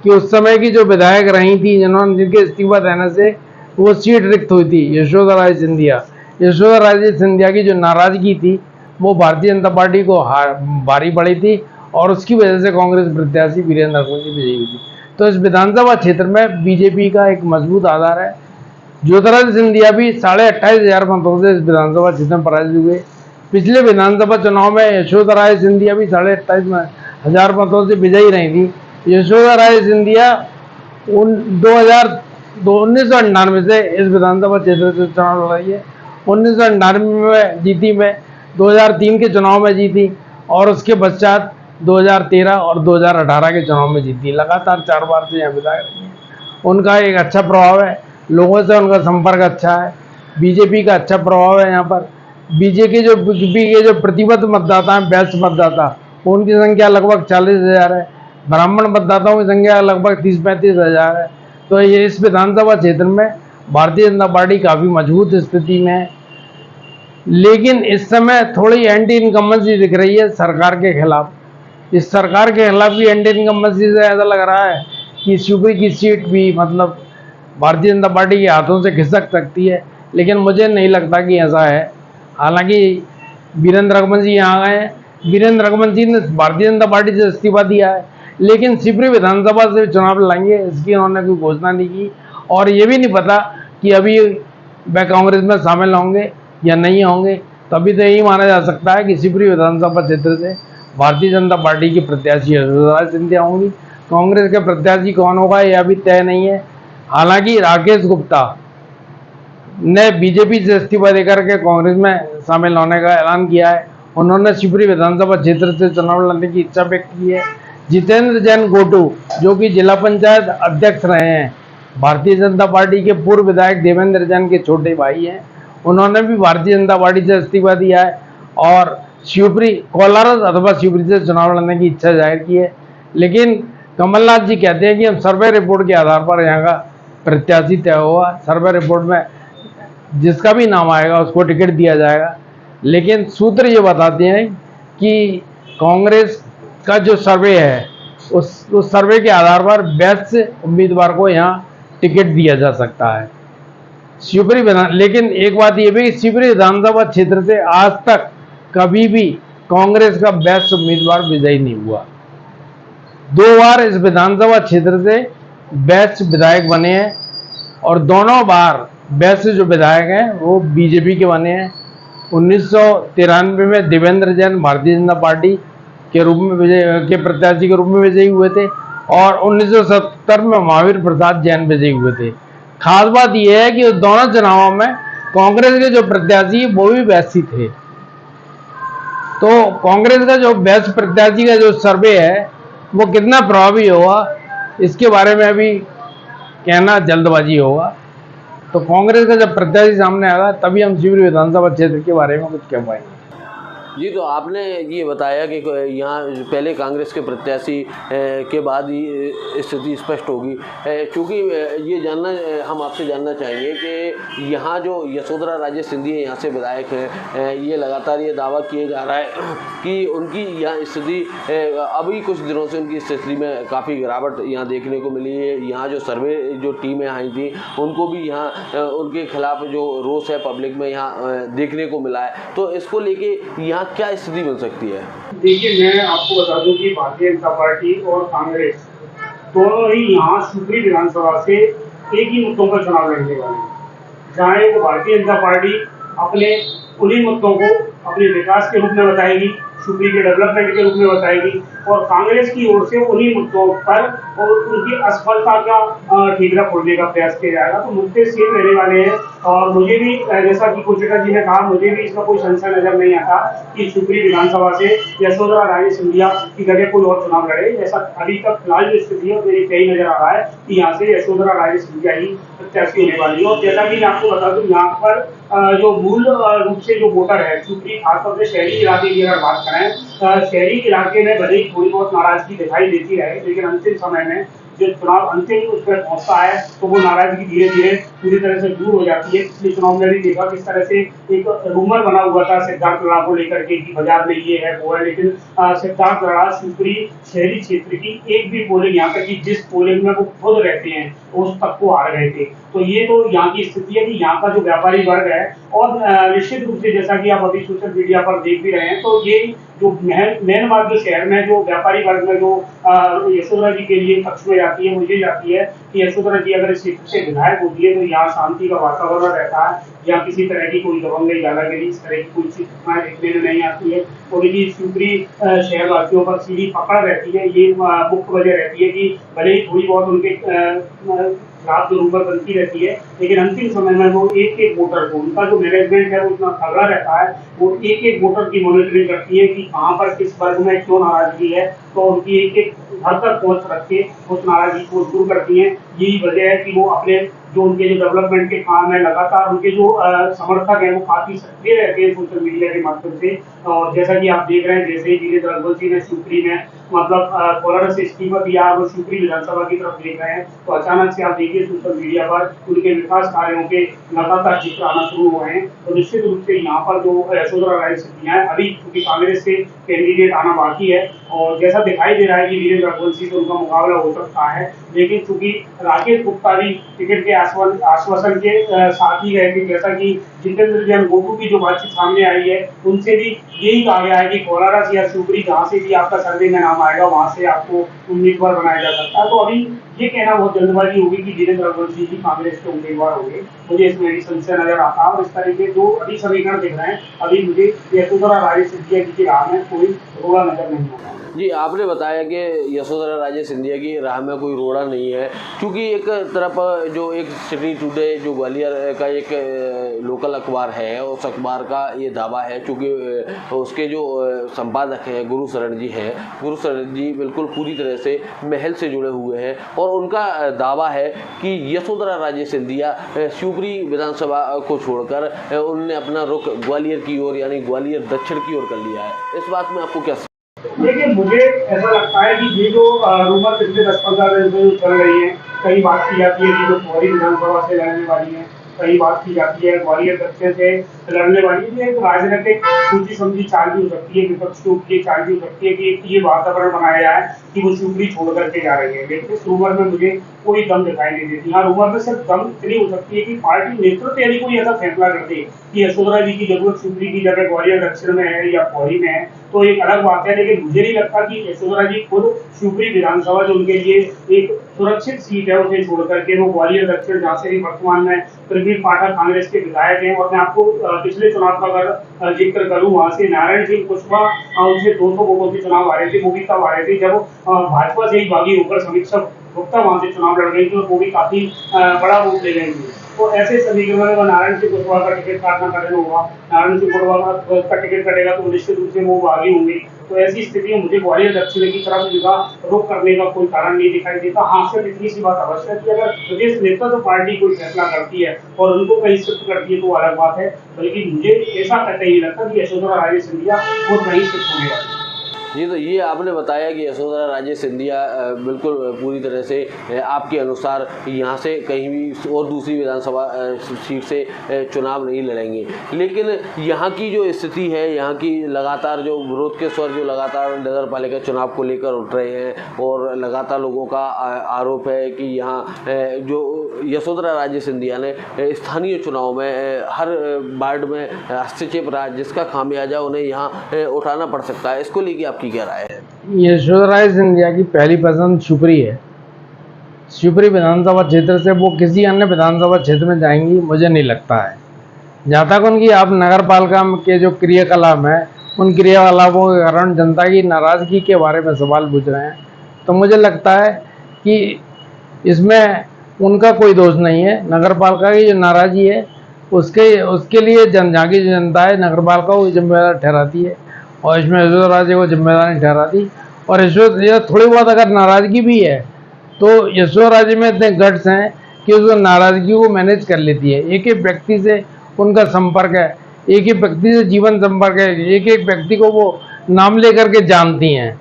[SPEAKER 2] कि उस समय की जो विधायक रही थी जिनके इस्तीफा देने से वो सीट रिक्त हुई थी, यशोधरा राजे सिंधिया। यशोधरा राजे सिंधिया की जो नाराजगी थी वो भारतीय जनता पार्टी को भारी पड़ी थी और उसकी वजह से कांग्रेस प्रत्याशी वीरेंद्र रघुवंशी विजयी हुई थी। तो इस विधानसभा क्षेत्र में बीजेपी का एक मजबूत आधार है। ज्योतिरादित्य सिंधिया भी 28,500 मतों से इस विधानसभा क्षेत्र में पराजित हुए। पिछले विधानसभा चुनाव में यशोधरा राजे सिंधिया भी 28,500 मतों से विजयी रही थी। यशोधरा राजे सिंधिया 1999 से इस विधानसभा क्षेत्र से चुनाव लड़ रही है। 1999 में जीती, में 2003 के चुनाव में जीती और उसके पश्चात 2013 और 2018 के चुनाव में जीती। लगातार 4 बार से यहाँ विधायक रही है। उनका एक अच्छा प्रभाव है, लोगों से उनका संपर्क अच्छा है। बीजेपी का अच्छा प्रभाव है यहाँ पर। बीजेपी के जो प्रतिबद्ध मतदाता हैं, व्यस्त मतदाता, उनकी संख्या लगभग 40,000 है। ब्राह्मण मतदाताओं की संख्या लगभग 30-35 हज़ार है। तो ये इस विधानसभा क्षेत्र में भारतीय जनता पार्टी काफ़ी मजबूत स्थिति में है। लेकिन इस समय थोड़ी एंटी इनकम्बेंसी दिख रही है सरकार के खिलाफ। इस सरकार के खिलाफ भी एंटी इनकम्बेंसी से ऐसा लग रहा है कि शिवपुरी की सीट भी मतलब भारतीय जनता पार्टी के हाथों से खिसक सकती है, लेकिन मुझे नहीं लगता कि ऐसा है। हालांकि वीरेंद्र रघुवंशी यहाँ गए हैं, वीरेंद्र रघुवंशी ने भारतीय जनता पार्टी से इस्तीफा दिया है, लेकिन शिवपुरी विधानसभा से चुनाव लड़ेंगे इसकी उन्होंने कोई घोषणा नहीं की। और ये भी नहीं पता कि अभी वह कांग्रेस में शामिल होंगे या नहीं होंगे। तभी तो यही माना जा सकता है कि शिवपुरी विधानसभा क्षेत्र से भारतीय जनता पार्टी की प्रत्याशी यशोधरा सिंधिया होंगी। कांग्रेस के प्रत्याशी कौन होगा यह अभी तय नहीं है। हालांकि राकेश गुप्ता ने बीजेपी से इस्तीफा देकर के कांग्रेस में शामिल होने का ऐलान किया है। उन्होंने शिवपुरी विधानसभा क्षेत्र से चुनाव लड़ने की इच्छा व्यक्त की है। जितेंद्र जैन गोटू जो कि जिला पंचायत अध्यक्ष रहे हैं, भारतीय जनता पार्टी के पूर्व विधायक देवेंद्र जैन के छोटे भाई हैं, उन्होंने भी भारतीय जनता पार्टी से इस्तीफा दिया है और शिवपुरी कोलारस अथवा शिवपुरी से चुनाव लड़ने की इच्छा जाहिर की है। लेकिन कमलनाथ जी कहते हैं कि हम सर्वे रिपोर्ट के आधार पर यहाँ का प्रत्याशी तय होगा, सर्वे रिपोर्ट में जिसका भी नाम आएगा उसको टिकट दिया जाएगा। लेकिन सूत्र ये बताते हैं कि कांग्रेस का जो सर्वे है उस सर्वे के आधार पर बेस्ट उम्मीदवार को यहाँ टिकट दिया जा सकता है शिवपुरी विधान। लेकिन एक बात ये भी, शिवपुरी विधानसभा क्षेत्र से आज तक कभी भी कांग्रेस का बेस्ट उम्मीदवार विजयी नहीं हुआ। 2 बार इस विधानसभा क्षेत्र से बेस्ट विधायक बने हैं और दोनों बार बेस्ट जो विधायक हैं वो बीजेपी के बने हैं। 1993 में देवेंद्र जैन भारतीय जनता पार्टी के रूप में प्रत्याशी के रूप में विजयी हुए थे और 1970 में महावीर प्रसाद जैन विजयी हुए थे। खास बात यह है कि उस दोनों चुनावों में कांग्रेस के जो प्रत्याशी वो भी बेस्ट ही थे। तो कांग्रेस का जो बेस्ट प्रत्याशी का जो सर्वे है वो कितना प्रभावी होगा इसके बारे में अभी कहना जल्दबाजी होगा। तो कांग्रेस का जब प्रत्याशी सामने आएगा तभी हम शिवपुरी विधानसभा क्षेत्र के बारे में कुछ कह पाएंगे।
[SPEAKER 1] जी, तो आपने ये बताया कि यहाँ पहले कांग्रेस के प्रत्याशी के बाद ही स्थिति स्पष्ट होगी। चूँकि ये जानना हम आपसे जानना चाहेंगे कि यहाँ जो यशोधरा राजे सिंधिया यहाँ से विधायक हैं, ये लगातार ये दावा किया जा रहा है कि उनकी यहाँ स्थिति अभी कुछ दिनों से उनकी स्थिति में काफ़ी गिरावट यहाँ देखने को मिली है। यहाँ जो सर्वे जो टीमें आई थी उनको भी यहाँ उनके खिलाफ जो रोष है पब्लिक में यहाँ देखने को मिला है। तो इसको लेके यहाँ क्या स्थिति बन सकती है?
[SPEAKER 3] देखिए, मैं आपको बता दूं कि भारतीय जनता पार्टी और कांग्रेस दोनों ही यहाँ शिवपुरी विधानसभा से एक ही मुद्दों पर चुनाव लड़ने वाले हैं। जहाँ वो भारतीय जनता पार्टी अपने उन्हीं मुद्दों को अपने विकास के रूप में बताएगी, शिवपुरी के डेवलपमेंट के रूप में बताएगी, और कांग्रेस की ओर से उन्हीं मुद्दों पर और उनकी असफलता का ठीकरा फोड़ने का प्रयास किया जाएगा। तो मुद्दे सेम रहने वाले हैं। और मुझे भी जैसा कि कोचेटा जी ने कहा, मुझे भी इसका कोई संशय नजर नहीं आता कि शिवपुरी विधानसभा से यशोधरा राजे सिंधिया की जगह कोई और चुनाव लड़े। जैसा अभी तक फिलहाल जो स्थिति है मेरी यही नजर आ रहा है कि यहाँ से यशोधरा राजे सिंधिया ही प्रत्याशी होने वाली है। और जैसा कि मैं आपको बता दूं, यहाँ पर जो मूल रूप से जो वोटर है शिवपुरी, खासतौर से शहरी इलाके की अगर बात करें, शहरी इलाके में भले ही थोड़ी बहुत नाराजगी दिखाई देती रहे, लेकिन अंतिम समय में जो चुनाव अंतिम उस पर पहुंचता है तो वो नाराजगी धीरे धीरे पूरी तरह से दूर हो जाती है। पिछले चुनाव में भी देखा किस तरह से एक रूमर बना हुआ था सिद्धार्थ लड़ा को लेकर के कि बाजार में ये है वो है, लेकिन सिद्धार्थ लड़ा शिवपुरी शहरी क्षेत्र की एक भी पोलिंग, यहाँ तक कि जिस पोलिंग में वो खुद रहते हैं उस तक को हार गए थे। तो ये तो यहाँ की स्थिति है कि यहाँ का जो व्यापारी वर्ग है, और निश्चित रूप से जैसा कि आप अभी सोशल मीडिया पर देख भी रहे हैं, तो ये जो मेन बात जो शहर में जो व्यापारी वर्ग में जो यशोधरा जी के लिए पक्ष में जाती है, मुझे जाती है कि यशोधरा जी अगर इस क्षेत्र से विधायक होती है तो यहाँ शांति का वातावरण रहता है, या किसी तरह की कोई दबंगई दादागिरी इस तरह की कोई घटनाएं देखने में नहीं आती है। और ये शिवपुरी शहरवासियों पर सीधी पकड़ रहती है। ये मुख्य वजह रहती है कि भले ही थोड़ी बहुत उनके खिलाफ जो रूमर बनती रहती है, लेकिन अंतिम समय में वो एक एक वोटर को, उनका जो मैनेजमेंट है वो इतना तगड़ा रहता है, वो एक एक वोटर की मॉनिटरिंग करती है कि कहाँ पर किस वर्ग में क्यों नाराजगी है, तो उनकी एक एक घर तक पहुंच रख के उस नाराजगी को दूर करती है। यही वजह है कि वो अपने जो उनके जो डेवलपमेंट के काम है, लगातार उनके जो समर्थक हैं वो काफी सक्रिय रहते हैं सोशल मीडिया के माध्यम से। और जैसा कि आप देख रहे हैं, जैसे ही वीरेंद्र अग्रवाल जी ने शिवपुरी में मतलब कोलार से इस्तीफा दिया, वो शिवपुरी विधानसभा की तरफ देख रहे हैं, तो अचानक से आप देखिए सोशल मीडिया पर उनके विकास कार्यों के लगातार चित्र आना शुरू हुए हैं। तो निश्चित रूप से यहाँ पर जो यशोधरा राजे सिंधिया है, अभी क्योंकि कांग्रेस से कैंडिडेट आना बाकी है, और जैसा दिखाई दे रहा है कि वीरेंद्र अग्रवाल जी से उनका मुकाबला हो सकता है, लेकिन चूंकि राकेश गुप्ता भी टिकट के आश्वासन के साथ ही गए थे, जैसा कि जितेंद्र जैन गोटू की जो बातचीत सामने आई है, उनसे भी यही कहा गया है कि कोलारा या शिवपुरी जहाँ से भी आपका सर्वे में नाम आएगा वहां से आपको उम्मीदवार बनाया जा सकता है। तो अभी ये कहना बहुत जल्दबाजी होगी कि वीरेंद्र अग्रवाल जी कांग्रेस के उम्मीदवार होंगे, मुझे इसमें भी संशय नजर आता है। और इस तरह के जो अभी समीकरण दिख रहे हैं, अभी मुझे यशोधरा राजे सिंधिया जी की राह में कोई रोड़ा नजर नहीं आता।
[SPEAKER 1] जी, आपने बताया कि यशोधरा राजे सिंधिया की राह में कोई रोड़ा नहीं है, क्योंकि एक तरफ जो एक सिटी टुडे जो ग्वालियर का एक लोकल अखबार है, उस अखबार का ये दावा है, क्योंकि उसके जो संपादक हैं गुरु शरण जी हैं, गुरु शरण जी बिल्कुल पूरी तरह से महल से जुड़े हुए हैं, और उनका दावा है कि यशोधरा राजे सिंधिया शिवपुरी विधानसभा को छोड़कर उन्होंने अपना रुख ग्वालियर की ओर यानी ग्वालियर दक्षिण की ओर कर लिया है। इस बात में आपको क्या?
[SPEAKER 3] देखिए, मुझे ऐसा लगता है कि ये जो रूमर पिछले 10-15 दिन से चल रही है, कई बात की जाती है कि जो ग्वालियर विधानसभा से लड़ने वाली है, कई बात की जाती है ग्वालियर दक्षिण से लड़ने वाली है। एक राजनीतिक सोची समझी चाल भी हो सकती है, विपक्ष की चाल भी हो सकती है कि एक ये वातावरण बनाया जाए कि वो शिवपुरी छोड़ करके जा रही है, लेकिन इस रूमर में मुझे कोई दम दिखाई नहीं देती। हाँ, रूमर में सिर्फ दम इतनी हो सकती है कि पार्टी नेतृत्व यदि कोई ऐसा फैसला कर दे कि यशोधरा जी की जरूरत शिवपुरी की जगह ग्वालियर दक्षिण में है या पौड़ी में है, तो एक अलग बात है। लेकिन मुझे नहीं लगता कि यशोधरा जी खुद शिवपुरी विधानसभा जो उनके लिए एक सुरक्षित सीट है उसे छोड़ करके वो ग्वालियर दक्षिण, जहाँ से भी वर्तमान में प्रवीण पाठक कांग्रेस के विधायक हैं, और मैं आपको पिछले चुनाव का अगर जिक्र करूं, वहां से नारायण सिंह कुशवाहा उनसे 200 वोटों से चुनाव हारे थे। वो भी तब हारे थे जब भाजपा से ही बागी होकर समीक्षा गुप्ता वहां से चुनाव लड़ गई थी, और वो भी काफी बड़ा वोट ले गई थी। तो ऐसे समीकरण में नारायण सिंह कुशवाहा का टिकट काटना कठिन होगा। नारायण सिंह कुशवाहा का टिकट कटेगा तो निश्चित रूप से वो बागी होंगे। तो ऐसी स्थिति में मुझे ग्वालियर दक्षिण की तरफ इनका रुख करने का कोई कारण नहीं दिखाई देता। हाँ, सिर्फ इतनी सी बात अवश्य है कि अगर प्रदेश नेतृत्व तो पार्टी कोई फैसला करती है और उनको कहीं शिफ्ट करती है तो अलग बात है, बल्कि मुझे ऐसा कतई नहीं लगता कि यशोधरा राजे सिंधिया वो कहीं शिफ्ट हो गया।
[SPEAKER 1] जी, तो ये आपने बताया कि यशोधरा राजे सिंधिया बिल्कुल पूरी तरह से आपके अनुसार यहाँ से कहीं भी और दूसरी विधानसभा सीट से चुनाव नहीं लड़ेंगे। लेकिन यहाँ की जो स्थिति है, यहाँ की लगातार जो विरोध के स्वर जो लगातार नगर पालिका चुनाव को लेकर उठ रहे हैं और लगातार लोगों का आरोप है कि यहाँ जो यशोधरा राजे सिंधिया ने स्थानीय चुनाव में हर वार्ड में हस्तक्षेप रहा, जिसका खामियाजा उन्हें यहाँ उठाना पड़ सकता है। इसको लेकर आपकी क्या राय है?
[SPEAKER 2] यशोधरा राजे सिंधिया की पहली पसंद शिवपुरी है। शिवपुरी विधानसभा क्षेत्र से वो किसी अन्य विधानसभा क्षेत्र में जाएंगी मुझे नहीं लगता है। जहाँ तक उनकी आप नगर पालिका के जो क्रियाकलाप हैं उन क्रियाकलापों के कारण जनता की नाराज़गी के बारे में सवाल पूछ रहे हैं, तो मुझे लगता है कि इसमें उनका कोई दोष नहीं है। नगर पालिका की जो नाराज़गी है उसके लिए जहाँ की जो जनता है नगर पालिका को जिम्मेदार ठहराती है और इसमें यशोधरा राजे को जिम्मेदार नहीं ठहराती। और यशोधरा थोड़ी बहुत अगर नाराज़गी भी है तो यशोधरा राजे में इतने गट्स हैं कि उस नाराज़गी को मैनेज कर लेती है। एक एक व्यक्ति से उनका संपर्क है, एक एक व्यक्ति से जीवन संपर्क है, एक एक व्यक्ति को वो नाम लेकर के जानती हैं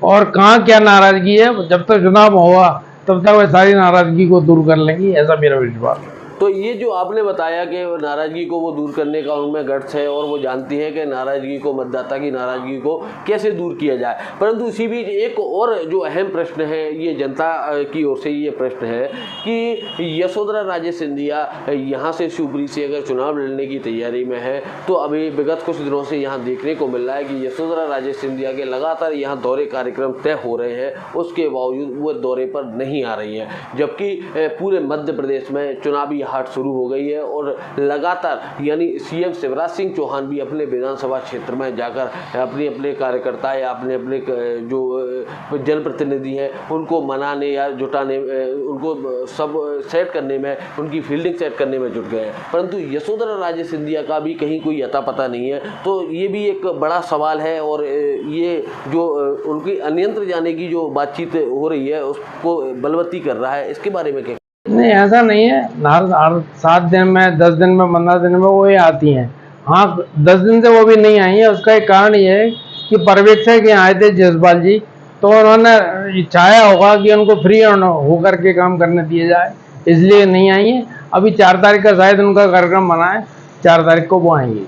[SPEAKER 2] और कहाँ क्या नाराज़गी है, जब तक चुनाव होगा तब तक वे सारी नाराज़गी को दूर कर लेंगी, ऐसा मेरा विश्वास है।
[SPEAKER 1] तो ये जो आपने बताया कि नाराज़गी को वो दूर करने का उनमें गट्स है और वो जानती हैं कि नाराज़गी को, मतदाता की नाराज़गी को कैसे दूर किया जाए। परंतु इसी बीच एक और जो अहम प्रश्न है, ये जनता की ओर से ये प्रश्न है कि यशोधरा राजे सिंधिया यहाँ से शिवपुरी से अगर चुनाव लड़ने की तैयारी में है तो अभी विगत कुछ दिनों से यहाँ देखने को मिल रहा है कि यशोधरा राजे सिंधिया के लगातार यहाँ दौरे कार्यक्रम तय हो रहे हैं, उसके बावजूद वो दौरे पर नहीं आ रही हैं। जबकि पूरे मध्य प्रदेश में चुनावी हाट शुरू हो गई है और लगातार यानी सीएम शिवराज सिंह चौहान भी अपने विधानसभा क्षेत्र में जाकर अपने कार्यकर्ता या अपने जो जनप्रतिनिधि हैं उनको मनाने या जुटाने, उनको सब सेट करने में, उनकी फील्डिंग सेट करने में जुट गए हैं। परंतु यशोधरा राजे सिंधिया का भी कहीं कोई अता पता नहीं है। तो ये भी एक बड़ा सवाल है और ये जो उनकी अन्यंत्र जाने की जो बातचीत हो रही है उसको बलवती कर रहा है। इसके बारे में क्या?
[SPEAKER 2] नहीं, ऐसा नहीं है। हर 7 दिन में, 10 दिन में, 15 दिन में वो ही आती हैं। हाँ, 10 दिन से वो भी नहीं आई है। उसका एक कारण ये है कि पर्यवेक्षक यहाँ आए थे जसपाल जी, तो उन्होंने चाहा होगा कि उनको फ्री होकर के काम करने दिया जाए, इसलिए नहीं आई है। अभी 4 तारीख का शायद उनका कार्यक्रम बना है, 4 तारीख को वो आएंगी।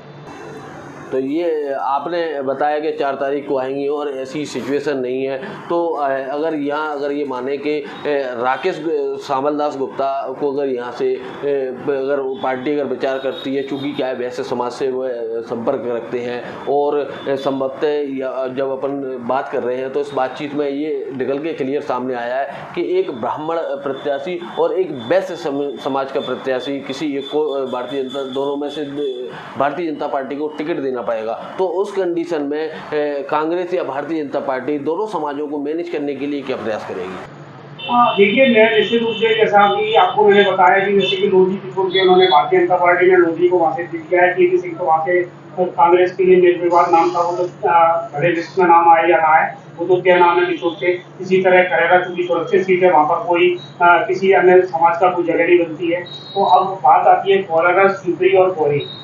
[SPEAKER 1] तो ये आपने बताया कि 4 तारीख को आएंगी और ऐसी सिचुएशन नहीं है। तो अगर ये माने कि राकेश श्यामलदास गुप्ता को अगर यहाँ से अगर पार्टी अगर विचार करती है, चूँकि क्या है वैसे समाज से वो संपर्क रखते हैं और संभवतः जब अपन बात कर रहे हैं तो इस बातचीत में ये निकल के क्लियर सामने आया है कि एक ब्राह्मण प्रत्याशी और एक वैश्य समाज का प्रत्याशी किसी एक को दोनों में से भारतीय जनता पार्टी को टिकट देना पड़ेगा। तो उस कंडीशन में कांग्रेस या भारतीय जनता पार्टी दोनों समाजों को मैनेज करने के लिए क्या प्रयास करेगी?
[SPEAKER 3] देखिए, मैं निश्चित रूप से जैसा कि आपको मैंने बताया कि जैसे कि लोधी की छोड़ के उन्होंने भारतीय जनता पार्टी ने लोधी को वहाँ से जीत किया है। केपी सिंह को वहाँ से कांग्रेस के लिए निर्विवाद नाम था, वो तो भले लिस्ट में नाम आए या ना आए, वो तो क्या नाम है निचोड़ से। इसी तरह करेगा चूंकि सुरक्षित सीट है, वहाँ पर कोई किसी अन्य समाज का कोई जगह नहीं बनती है। तो अब बात आती है कोलाघाट, शिवपुरी और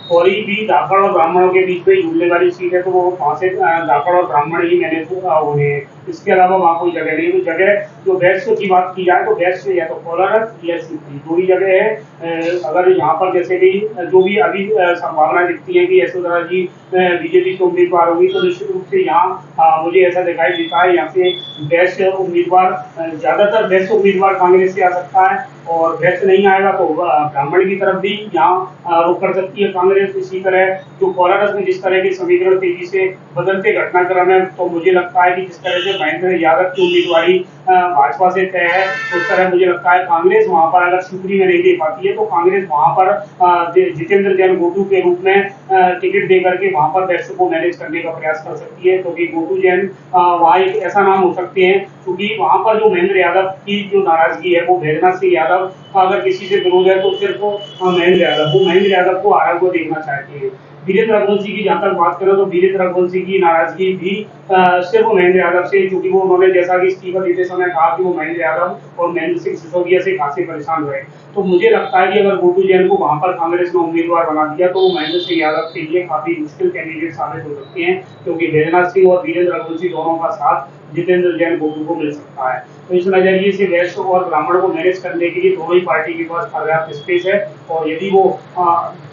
[SPEAKER 3] पौरी भी धाकड़ और ब्राह्मणों के बीच में जुड़ने वाली सीट है, तो वो वहाँ से धाकड़ और ब्राह्मण ही मैंने होने हैं। इसके अलावा वहाँ कोई जगह नहीं। तो जगह जो वैश्य की बात की जाए तो वैश्य या तो कोलाघाट या शिवपुरी, दो ही जगह है। अगर यहाँ पर जैसे भी जो भी अभी संभावना दिखती है कि यशोधरा जी बीजेपी के उम्मीदवार होगी, तो निश्चित रूप से यहाँ मुझे ऐसा दिखाई देता है यहाँ से वैश्य उम्मीदवार, ज्यादातर वैश्य उम्मीदवार कांग्रेस से आ सकता है और वैश्य नहीं आएगा तो ब्राह्मण की तरफ भी यहाँ रुख कर सकती है कांग्रेस। इसी तरह जो कोलाघाट में जिस तरह के समीकरण तेजी से बदलते घटनाक्रम है, तो मुझे लगता है कि जिस तरह से महेंद्र यादव की उम्मीदवारी भाजपा से तय है, उस तरह मुझे लगता है कांग्रेस वहां पर अगर शिवपुरी में नहीं दे पाती है तो कांग्रेस वहां पर जितेंद्र जैन गोटू के रूप में टिकट दे करके वहां पर बैठक को मैनेज करने का प्रयास कर सकती है, क्योंकि गोटू जैन वहां एक ऐसा नाम हो सकते हैं, क्योंकि वहां पर जो महेंद्र यादव की जो नाराजगी है वो बैजनाथ सिंह यादव का अगर किसी से विरोध है तो सिर्फ महेंद्र यादव को हारा हुआ देखना चाहते हैं। वीरेंद्र रघुवंशी की जहां तक बात करें तो वीरेंद्र रघुवंशी की नाराजगी भी सिर्फ महेंद्र यादव से, क्योंकि वो उन्होंने जैसा कि इस्तीफा देते समय कहा कि वो महेंद्र यादव और महेंद्र सिंह सिसोदिया से खासे परेशान हुए। तो मुझे लगता है कि अगर गोटू जैन को वहां पर कांग्रेस ने उम्मीदवार बना दिया तो वो महेंद्र सिंह यादव के लिए काफी मुश्किल कैंडिडेट साबित हो सकते हैं, क्योंकि बैजनाथ सिंह और वीरेंद्र रघुवंशी दोनों का साथ जितेंद्र जैन गोटू को मिल सकता है। तो इस नजरिए से वैश्य और ब्राह्मण को मैनेज करने के लिए दोनों ही पार्टी के पास पर्याप्त स्पेस है, और यदि वो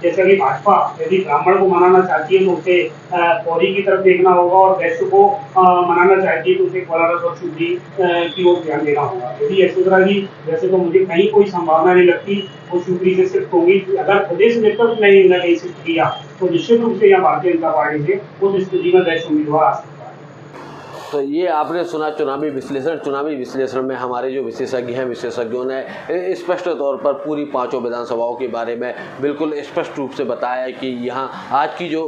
[SPEAKER 3] जैसा कि भाजपा यदि ब्राह्मण को मनाना चाहती है तो उसे पौड़ी की तरफ देखना होगा, और वैश्य को मनाना चाहती है तो उसे कोलारस और शुद्धि की ओर ध्यान देना होगा। यदि यशोधरा जी वैसे तो मुझे कहीं कोई संभावना नहीं लगती वो शिवपुरी से शिफ्ट होगी, अगर प्रदेश नेतृत्व ने इन्हें कहीं शिफ्ट किया तो निश्चित रूप से यहाँ भारतीय जनता पार्टी से उस स्थिति में वैश्य उम्मीदवार आ सकता है।
[SPEAKER 1] तो ये आपने सुना चुनावी विश्लेषण में हमारे जो विशेषज्ञ हैं, विशेषज्ञों ने स्पष्ट तौर पर पूरी पांचों विधानसभाओं के बारे में बिल्कुल स्पष्ट रूप से बताया है कि यहाँ आज की जो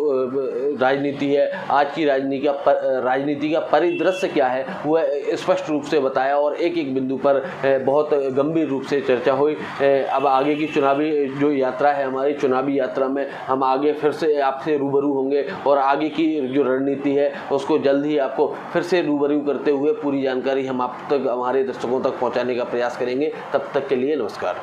[SPEAKER 1] राजनीति है, आज की राजनीति का परिदृश्य क्या है वह स्पष्ट रूप से बताया, और एक एक बिंदु पर बहुत गंभीर रूप से चर्चा हुई। अब आगे की चुनावी जो यात्रा है, हमारी चुनावी यात्रा में हम आगे फिर से आपसे रूबरू होंगे, और आगे की जो रणनीति है उसको जल्द ही आपको फिर से रूबरू करते हुए पूरी जानकारी हम आप तक, हमारे दर्शकों तक पहुंचाने का प्रयास करेंगे। तब तक के लिए नमस्कार।